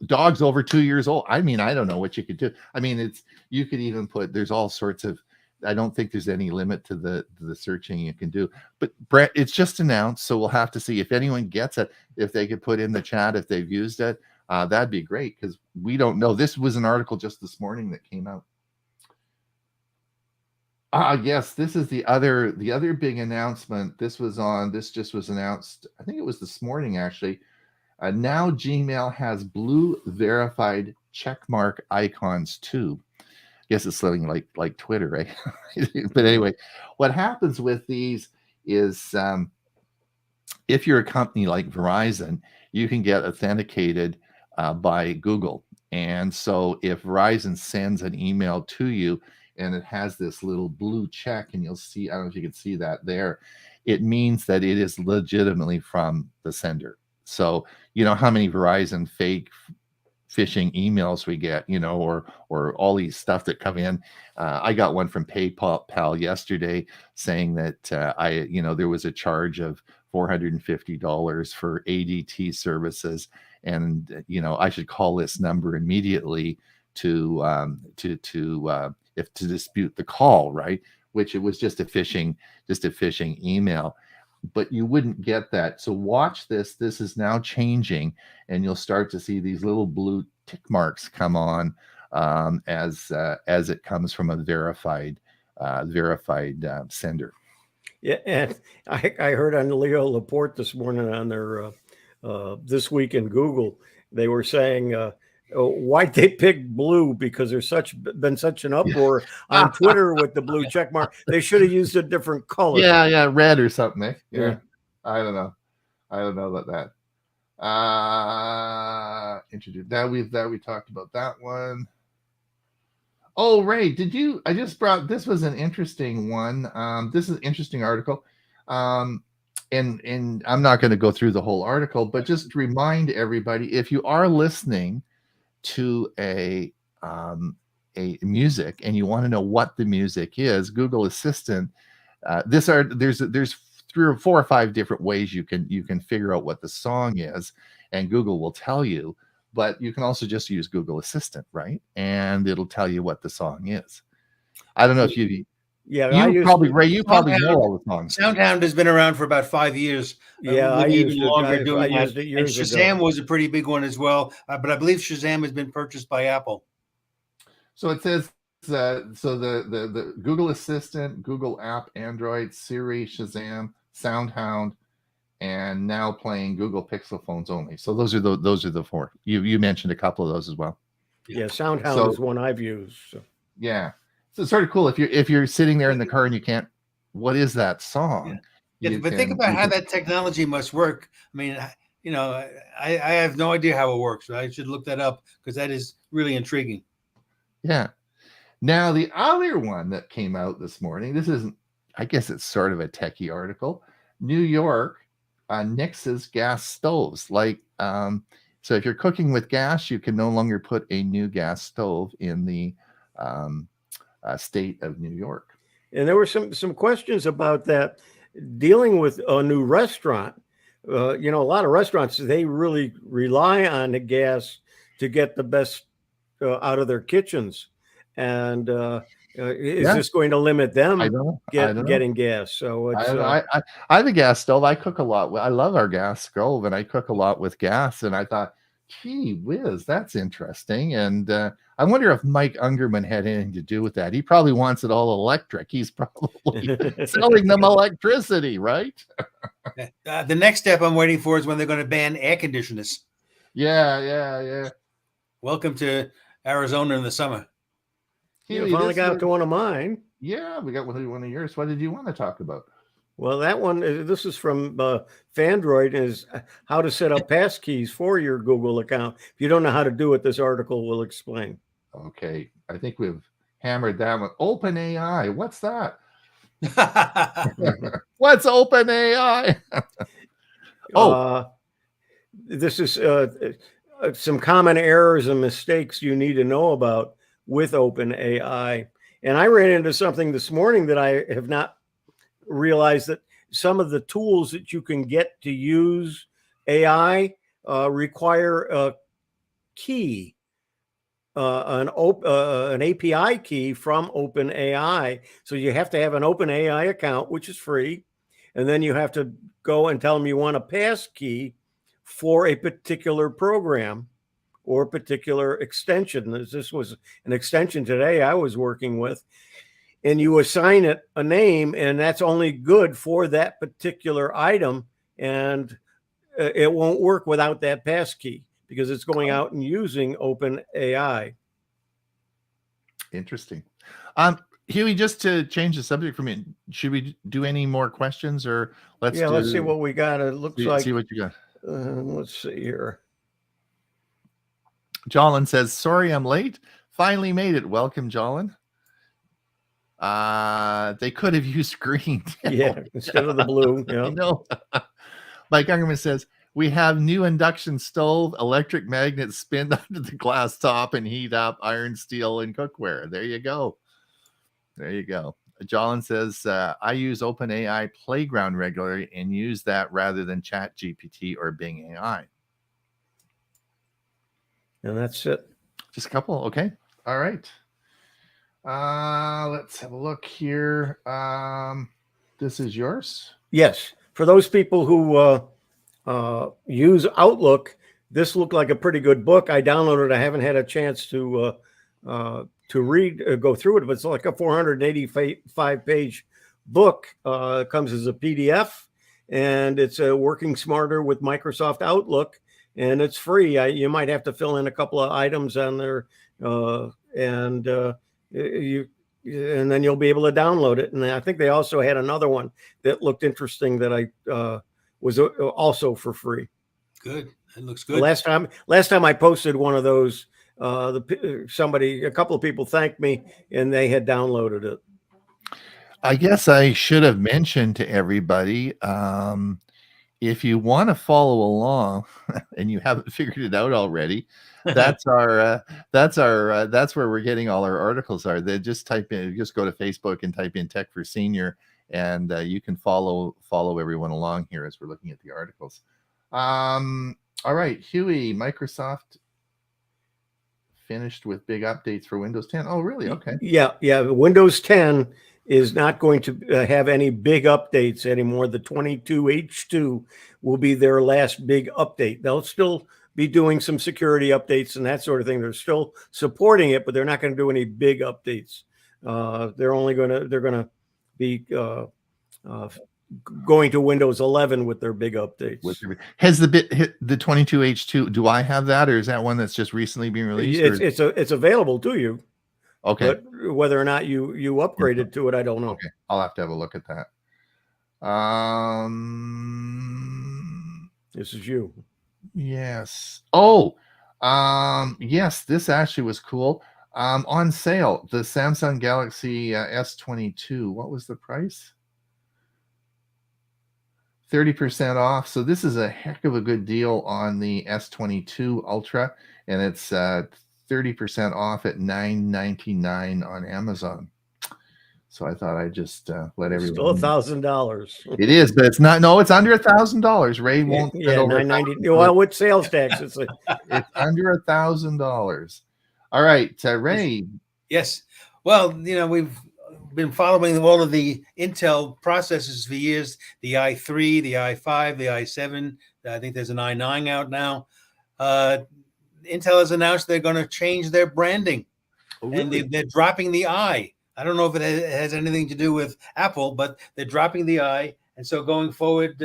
S1: dogs over 2 years old. I mean, I don't know what you could do. I mean, you could even put, there's all sorts of, I don't think there's any limit to the searching you can do. But Brett, it's just announced, so we'll have to see if anyone gets it. If they could put in the chat if they've used it, that'd be great, because we don't know. This was an article just this morning that came out. Yes, this is the other big announcement. This just was announced, I think it was this morning actually. Now Gmail has blue verified checkmark icons too. I guess it's something like Twitter, right? But anyway, what happens with these is if you're a company like Verizon, you can get authenticated by Google. And so if Verizon sends an email to you and it has this little blue check, and you'll see, I don't know if you can see that there, it means that it is legitimately from the sender. So you know how many Verizon fake phishing emails we get, or all these stuff that come in. I got one from PayPal yesterday saying that there was a charge of $450 for ADT services, and I should call this number immediately to dispute the call, right? Which it was just a phishing email. But you wouldn't get that. So watch this. This is now changing, and you'll start to see these little blue tick marks come on as it comes from a verified sender.
S2: Yeah, and I heard on Leo Laporte this morning on their This Week in Google, they were saying, why'd they pick blue? Because there's been such an uproar on Twitter with the blue check mark. They should have used a different color.
S1: Yeah, red or something. Eh?
S2: Yeah.
S1: I don't know about that. Introduce that we talked about that one. Oh, Ray, I just brought, this was an interesting one. This is an interesting article. And I'm not going to go through the whole article, but just remind everybody, if you are listening to a music and you want to know what the music is, Google Assistant, there's 3 or 4 or 5 different ways you can figure out what the song is, and Google will tell you. But you can also just use Google Assistant, right? And it'll tell you what the song is. I don't know if you probably know all the songs.
S3: SoundHound has been around for about 5 years.
S2: Yeah, I used it years
S3: and Shazam was a pretty big one as well. But I believe Shazam has been purchased by Apple.
S1: So it says the Google Assistant, Google App, Android, Siri, Shazam, SoundHound, and now playing Google Pixel phones only. So those are the 4. You mentioned a couple of those as well.
S2: Yeah, SoundHound is one I've used. So.
S1: Yeah. So it's sort of cool if you're sitting there in the car and you can't, what is that song?
S3: Yeah, but think about how that technology must work. I mean, I have no idea how it works. I should look that up, because that is really intriguing.
S1: Yeah. Now the other one that came out this morning, this isn't, I guess it's sort of a techie article. New York nixes gas stoves. So if you're cooking with gas, you can no longer put a new gas stove in the state of New York.
S2: And there were some questions about that dealing with a new restaurant. A lot of restaurants, they really rely on the gas to get the best out of their kitchens. And is this going to limit them getting gas? So it's,
S1: I have a gas stove. I cook a lot. I love our gas stove, and I cook a lot with gas. And I thought, gee whiz, that's interesting. And I wonder if Mike Ungerman had anything to do with that. He probably wants it all electric. He's probably selling them electricity, right?
S3: The next step I'm waiting for is when they're going to ban air conditioners.
S1: Yeah.
S3: Welcome to Arizona in the summer.
S2: You finally got to one of mine.
S1: Yeah, we got one of yours. What did you want to talk about?
S2: Well, that one, this is from Fandroid, is how to set up passkeys for your Google account. If you don't know how to do it, this article will explain.
S1: Okay, I think we've hammered that one. OpenAI, what's that? What's OpenAI?
S2: This is some common errors and mistakes you need to know about with OpenAI. And I ran into something this morning that I have not realize that some of the tools that you can get to use AI require a key, an API key from OpenAI. So you have to have an OpenAI account, which is free, and then you have to go and tell them you want a pass key for a particular program or a particular extension. This was an extension today I was working with, and you assign it a name, and that's only good for that particular item, and it won't work without that pass key because it's going out and using OpenAI.
S1: Interesting. Huey, just to change the subject for me, should we do any more questions, or let's
S2: see what we got. It looks like,
S1: see what you got.
S2: Let's see here.
S1: Jolin says, "Sorry, I'm late. Finally made it. Welcome, Jolin." They could have used green.
S2: Yeah, instead of the blue. Yeah.
S1: I know. Mike Ungerman says, "We have new induction stove, electric magnets spin under the glass top and heat up iron, steel, and cookware." There you go. There you go. Jolin says, "I use OpenAI Playground regularly and use that rather than ChatGPT or Bing AI."
S2: And that's it.
S1: Just a couple. Okay. All right. Let's have a look here. This is yours.
S2: Yes. For those people who use Outlook, this looked like a pretty good book. I downloaded it. I haven't had a chance to go through it, but it's like a 485-page book. It comes as a PDF, and it's working smarter with Microsoft Outlook, and it's free. You might have to fill in a couple of items on there, and then you'll be able to download it. And I think they also had another one that looked interesting that I was also for free.
S3: Good. It looks good.
S2: Last time I posted one of those, a couple of people thanked me, and they had downloaded it.
S1: I guess I should have mentioned to everybody, if you want to follow along and you haven't figured it out already, that's where we're getting all our articles are. They just go to Facebook and type in Tech for Senior, and you can follow everyone along here as we're looking at the articles. All right, Huey, Microsoft finished with big updates for Windows 10. Oh, really? Okay.
S2: Yeah. Windows 10 is not going to have any big updates anymore. The 22H2 will be their last big update. They'll still be doing some security updates and that sort of thing. They're still supporting it, but they're not going to do any big updates. They're going to be going to Windows 11 with their big updates.
S1: Has the 22H2? Do I have that, or is that one that's just recently being released?
S2: It's available to you.
S1: Okay.
S2: But whether or not you upgraded to it, I don't know.
S1: Okay, I'll have to have a look at that.
S2: This is you.
S1: Yes. Oh, yes. This actually was cool. On sale, the Samsung Galaxy S22. What was the price? 30% off. So this is a heck of a good deal on the S22 Ultra, and it's 30% off at $9.99 on Amazon. So I thought I'd just let everyone.
S2: Still $1,000.
S1: It is, but it's not. No, it's under $1,000. Ray won't.
S2: Yeah, $9.90. Well, with sales tax, it's
S1: under $1,000. All right, Ray.
S3: Yes. Well, we've been following all of the Intel processors for years. The i3, the i5, the i7. I think there's an i9 out now. Intel has announced they're going to change their branding.
S1: Oh, really?
S3: And they're dropping the I. I don't know if it has anything to do with Apple, but they're dropping the I. And so going forward,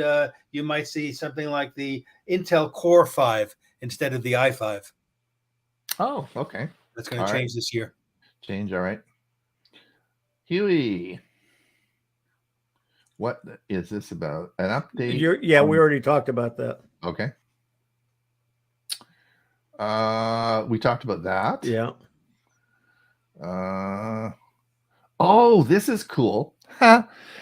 S3: you might see something like the Intel Core 5 instead of the i5.
S1: Oh, okay.
S3: That's going to change this year.
S1: Change, all right. Huey, what is this about? An update?
S2: We already talked about that.
S1: Okay. We talked about that.
S2: Yeah.
S1: Oh, this is cool.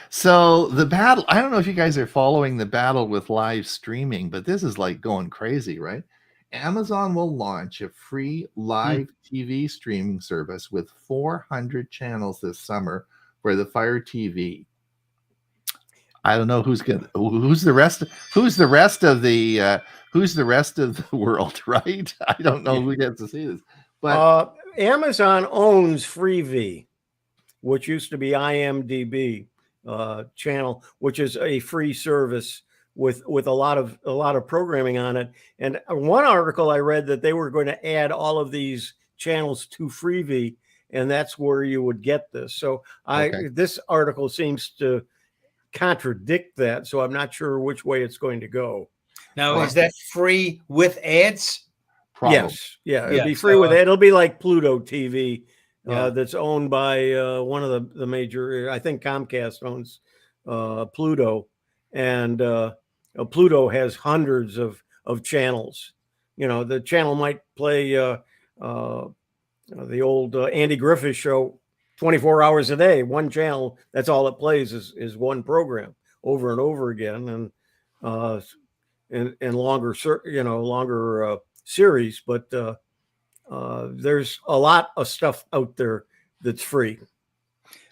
S1: So the battle, I don't know if you guys are following the battle with live streaming, but this is like going crazy, right? Amazon will launch a free live TV streaming service with 400 channels this summer for the Fire TV. I don't know who's the rest of the world, right? I don't know who gets to see this, but
S2: Amazon owns Freevee, which used to be IMDb channel, which is a free service with a lot of programming on it. And one article I read that they were going to add all of these channels to Freevee, and that's where you would get this. So this article seems to contradict that, so I'm not sure which way it's going to go.
S3: Now, is that free with ads?
S1: Probably.
S2: Yes, yeah, it'll be free with it. It'll be like Pluto TV, that's owned by one of the major. I think Comcast owns Pluto, and Pluto has hundreds of channels. You know, the channel might play the old Andy Griffith show 24 hours a day, one channel. That's all it plays is one program over and over again, and longer series. But there's a lot of stuff out there that's free.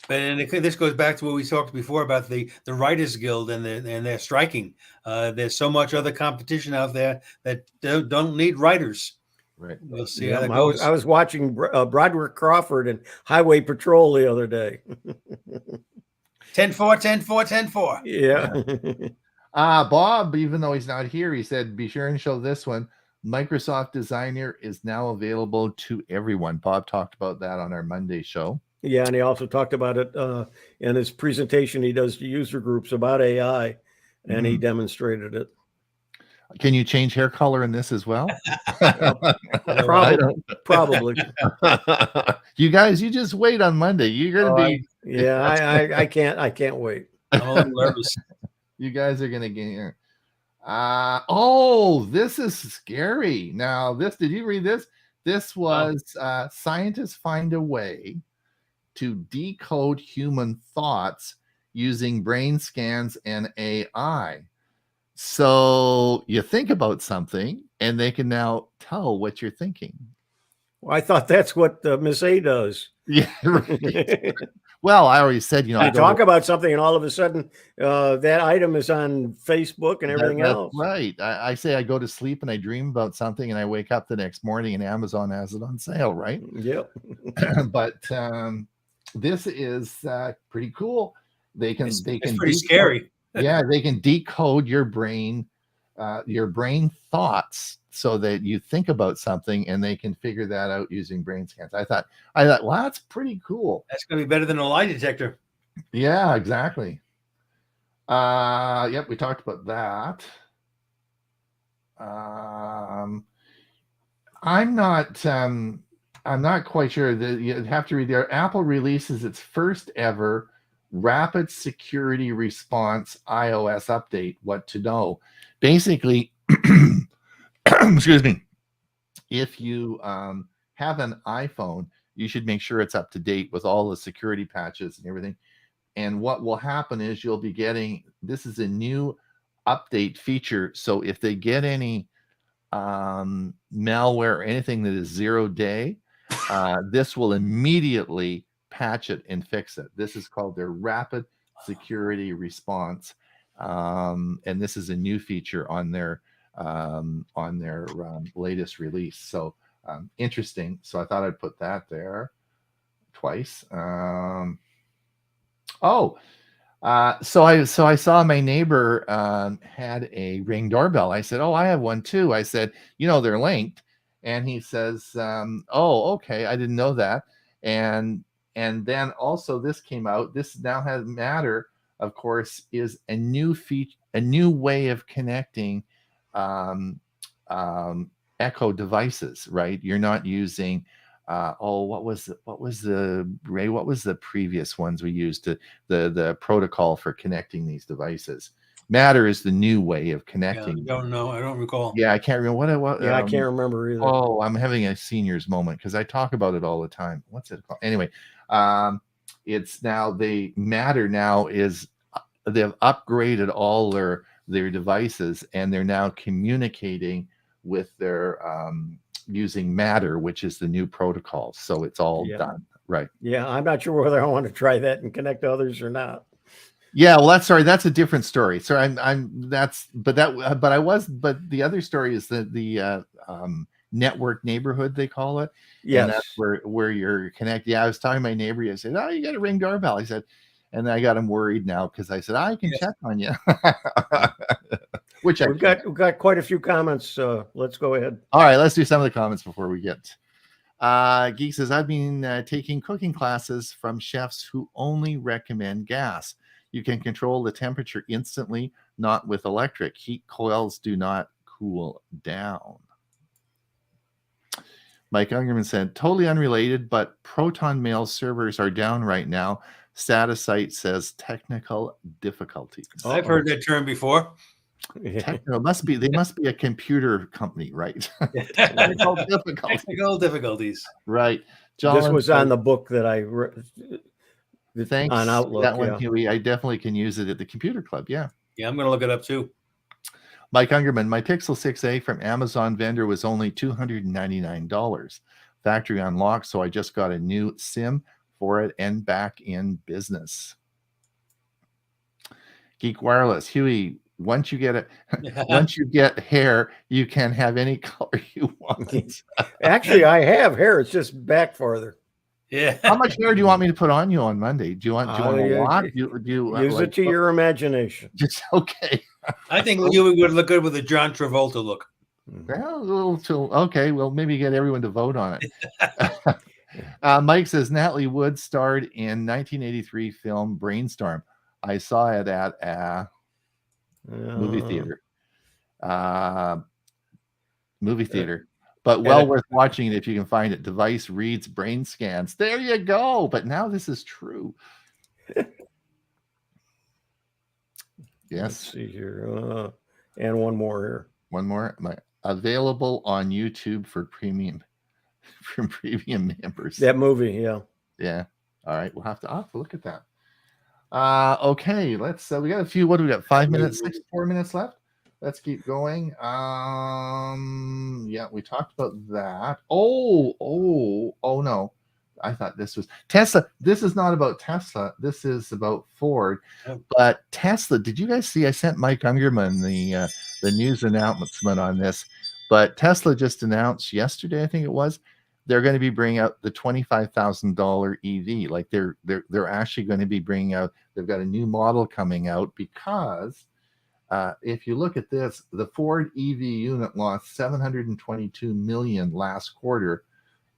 S3: And this goes back to what we talked before about the Writers Guild and their striking. There's so much other competition out there that don't need writers.
S1: Right.
S3: We'll see how that goes.
S2: I was watching Broderick Crawford and Highway Patrol the other day.
S3: 10-4, 10-4, 10-4.
S2: Yeah.
S1: Bob, even though he's not here, he said, be sure and show this one. Microsoft Designer is now available to everyone. Bob talked about that on our Monday show.
S2: Yeah, and he also talked about it in his presentation he does to user groups about AI, and he demonstrated it.
S1: Can you change hair color in this as well?
S2: Probably.
S1: You guys, you just wait on Monday. You're gonna be.
S2: Yeah, I can't wait.
S3: I'm a little nervous.
S1: You guys are gonna get here. This is scary. Now, did you read this? This was scientists find a way to decode human thoughts using brain scans and AI. So you think about something and they can now tell what you're thinking.
S2: Well, I thought that's what Miss A does.
S1: Yeah. Right. Well, I already said,
S2: you talk about something and all of a sudden that item is on Facebook and everything else.
S1: Right. I say I go to sleep and I dream about something and I wake up the next morning and Amazon has it on sale, right?
S2: Yep.
S1: But this is pretty cool.
S3: It's pretty scary.
S1: Yeah, they can decode your brain thoughts so that you think about something and they can figure that out using brain scans. I thought, well, that's pretty cool.
S3: That's going to be better than a lie detector.
S1: Yeah, exactly. Yep, we talked about that. I'm not quite sure that you have to read there. Apple releases its first ever rapid security response iOS update. What to know? Basically, excuse me, if you have an iPhone, you should make sure it's up to date with all the security patches and everything. And what will happen is you'll be getting, this is a new update feature. So if they get any malware or anything that is 0 day, this will immediately patch it and fix it. This is called their rapid security response. And this is a new feature on their latest release. So interesting. So I thought I'd put that there twice. So I saw my neighbor had a Ring doorbell. I said, "Oh, I have one too." I said, "They're linked." And he says, "Oh, okay. I didn't know that." And then also this came out. This now has Matter, of course, is a new feature, a new way of connecting Echo devices, right? You're not using what was the previous ones we used to the protocol for connecting these devices. Matter is the new way of connecting.
S3: I don't know. I don't recall.
S1: Yeah, I can't remember what.
S2: Yeah, I can't remember either.
S1: Oh, I'm having a senior's moment because I talk about it all the time. What's it called? Anyway, it's now Matter now is they've upgraded all their devices and they're now communicating with their using Matter, which is the new protocol. So it's all done right.
S2: Yeah, I'm not sure whether I want to try that and connect others or not.
S1: Yeah, well, that's a different story. So but the other story is the network neighborhood, they call it. And that's
S2: Yes.
S1: where you're connected. Yeah, I was talking to my neighbor. I said, "Oh, you got a Ring doorbell." I said, and I got him worried now because I said, "I can
S3: Yes.
S1: check on you," which
S2: We've got quite a few comments. Let's go ahead.
S1: All right, let's do some of the comments before we get. Geek says, I've been taking cooking classes from chefs who only recommend gas. You can control the temperature instantly, not with electric. Heat coils do not cool down. Mike Ungerman said, totally unrelated, but Proton Mail servers are down right now. Status site says technical difficulties.
S3: I've heard that term before.
S1: Technical they must be a computer company, right? Technical difficulties.
S3: Technical difficulties.
S1: Right.
S2: John, this was on the book that I read.
S1: Thanks
S2: on Outlook.
S1: That one, Huey. I definitely can use it at the computer club. Yeah.
S3: Yeah, I'm going to look it up too.
S1: Mike Ungerman, my Pixel 6a from Amazon vendor was only $299. Factory unlocked, so I just got a new SIM for it and back in business. Geek Wireless, Huey, once you get hair, you can have any color you want.
S2: Actually, I have hair. It's just back farther.
S3: Yeah.
S1: How much hair do you want me to put on you on Monday? Do you want a lot? Do you
S2: use it to your imagination?
S1: Just okay.
S3: I think you would look good with a John Travolta look.
S1: Well, a little too okay. Well, maybe get everyone to vote on it. Mike says Natalie Wood starred in 1983 film Brainstorm. I saw it at a movie theater. But well worth watching it if you can find it. Device reads brain scans. There you go. But now this is true. Yes.
S2: Let's see here. And one more here.
S1: One more. Available on YouTube for premium members.
S2: That movie, yeah.
S1: Yeah. All right. I'll have to look at that. Okay. Let's we got a few. What do we got? 5 minutes, 4 minutes left. Let's keep going. Yeah, we talked about that. Oh no. I thought this was Tesla. This is not about Tesla. This is about Ford. But Tesla, did you guys see? I sent Mike Ungerman the news announcement on this. But Tesla just announced yesterday, I think it was, they're going to be bringing out the $25,000 EV. Like they're actually going to be bringing out. They've got a new model coming out because if you look at this, the Ford EV unit lost 722 million last quarter,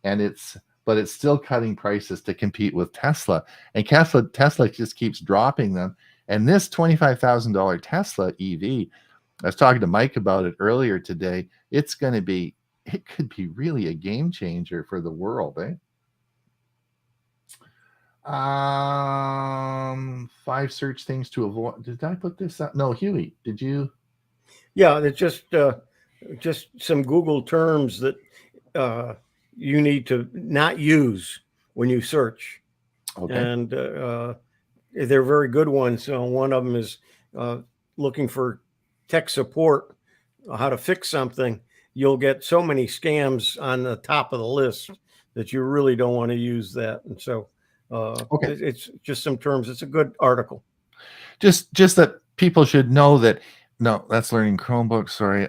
S1: but it's still cutting prices to compete with Tesla. And Tesla just keeps dropping them. And this $25,000 Tesla EV, I was talking to Mike about it earlier today. It could be really a game changer for the world, eh? 5 search things to avoid. Did I put this up? No, Huey, did you?
S2: Yeah, it's just some Google terms that you need to not use when you search. Okay. And they're very good ones. So one of them is looking for tech support, how to fix something. You'll get so many scams on the top of the list that you really don't want to use that. And so it's just some terms. It's a good article.
S1: Just that people should know that. No, that's Learning Chromebook. Sorry.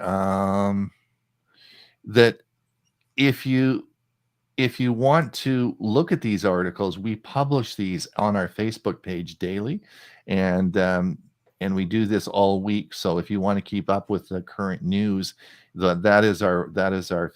S1: That if you want to look at these articles, we publish these on our Facebook page daily, and we do this all week. So if you want to keep up with the current news, that is our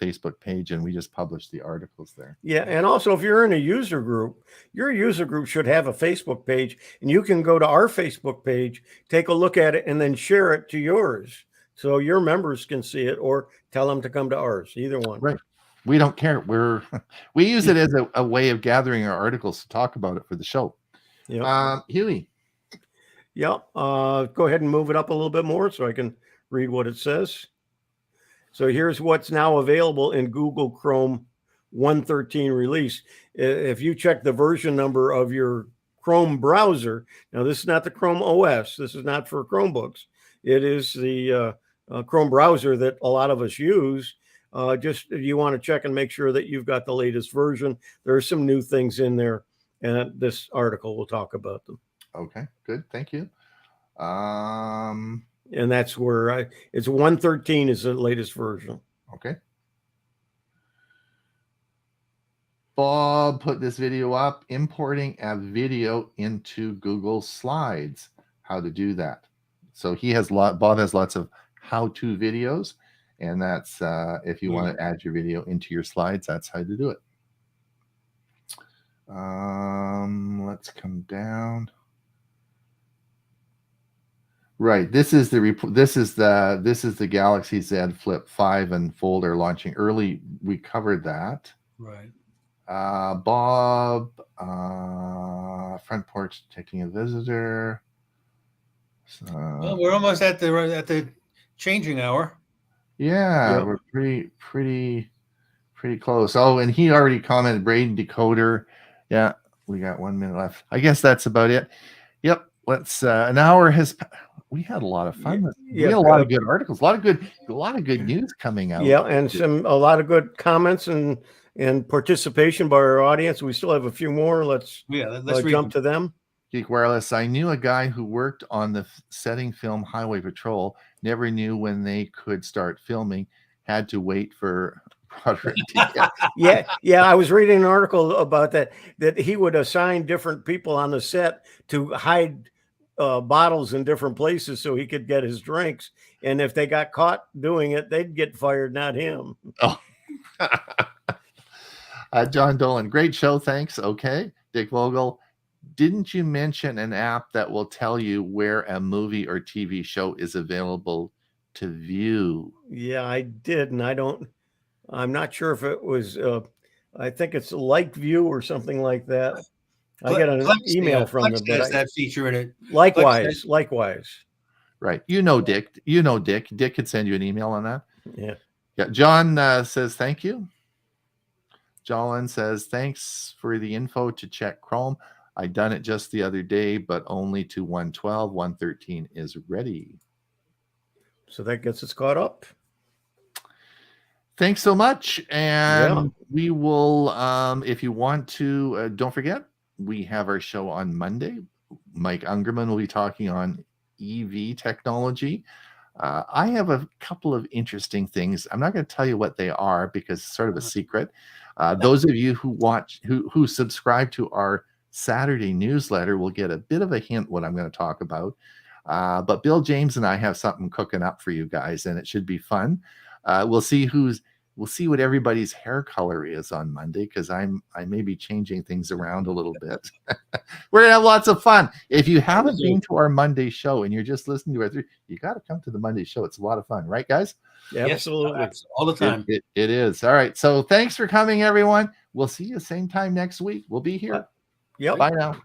S1: Facebook page, and we just publish the articles there.
S2: Yeah, and also if you're in a user group, your user group should have a Facebook page, and you can go to our Facebook page, take a look at it, and then share it to yours, so your members can see it, or tell them to come to ours. Either one.
S1: Right. We don't care. We use it as a way of gathering our articles to talk about it for the show. Yeah. Huey.
S2: Yeah. Go ahead and move it up a little bit more so I can read what it says. So here's what's now available in Google Chrome 1.13 release. If you check the version number of your Chrome browser, now this is not the Chrome OS. This is not for Chromebooks. It is the Chrome browser that a lot of us use. Just you want to check and make sure that you've got the latest version. There are some new things in there, and this article will talk about them.
S1: Okay, good. Thank you. Um,
S2: And that's where it's 113 is the latest version.
S1: okay. Bob put this video up, importing a video into Google Slides. How to do that. So Bob has lots of how-to videos, and that's if you want to add your video into your slides, that's how to do it. Let's come down. Right. This is the Galaxy Z Flip 5 and folder launching early. We covered that.
S3: Right.
S1: Bob, front porch taking a visitor.
S3: Well, we're almost at the changing hour.
S1: Yeah,
S2: Yep.
S1: we're pretty close. Oh, and he already commented, Braden Decoder. Yeah, we got 1 minute left. I guess that's about it. Yep. Let's an hour has. We had a lot of fun. We had a lot of good articles, a lot of good news coming out.
S2: Yeah, and a lot of good comments and participation by our audience. We still have a few more. Let's jump to them.
S1: Geek Wireless. I knew a guy who worked on the setting film Highway Patrol. Never knew when they could start filming. Had to wait for Broderick to get.
S2: Yeah. I was reading an article about that he would assign different people on the set to hide bottles in different places so he could get his drinks. And if they got caught doing it, they'd get fired, not him.
S1: Oh. John Dolan, great show. Thanks. Okay. Dick Vogel, didn't you mention an app that will tell you where a movie or TV show is available to view?
S2: Yeah, I did. And I'm not sure if it was, I think it's Like View or something like that. I got an email from them.
S3: Has that feature in it.
S2: Likewise.
S1: Right. Dick. Dick could send you an email on that.
S2: Yeah.
S1: Yeah. John says thank you. Jolin says thanks for the info to check Chrome. I done it just the other day, but only to 112. 113 is ready.
S2: So that gets us caught up.
S1: Thanks so much. And we will, if you want to, don't forget, we have our show on Monday. Mike Ungerman will be talking on EV technology. I have a couple of interesting things. I'm not going to tell you what they are because it's sort of a secret. Those of you who subscribe to our Saturday newsletter will get a bit of a hint what I'm going to talk about. But Bill James and I have something cooking up for you guys, and it should be fun. We'll see what everybody's hair color is on Monday, because I may be changing things around a little bit. We're gonna have lots of fun. If you haven't been to our Monday show and you're just listening to it, you got to come to the Monday show. It's a lot of fun, right, guys?
S2: Yeah, absolutely.
S3: All the time.
S1: It is. All right. So thanks for coming, everyone. We'll see you same time next week. We'll be here.
S2: Yep.
S1: Bye now.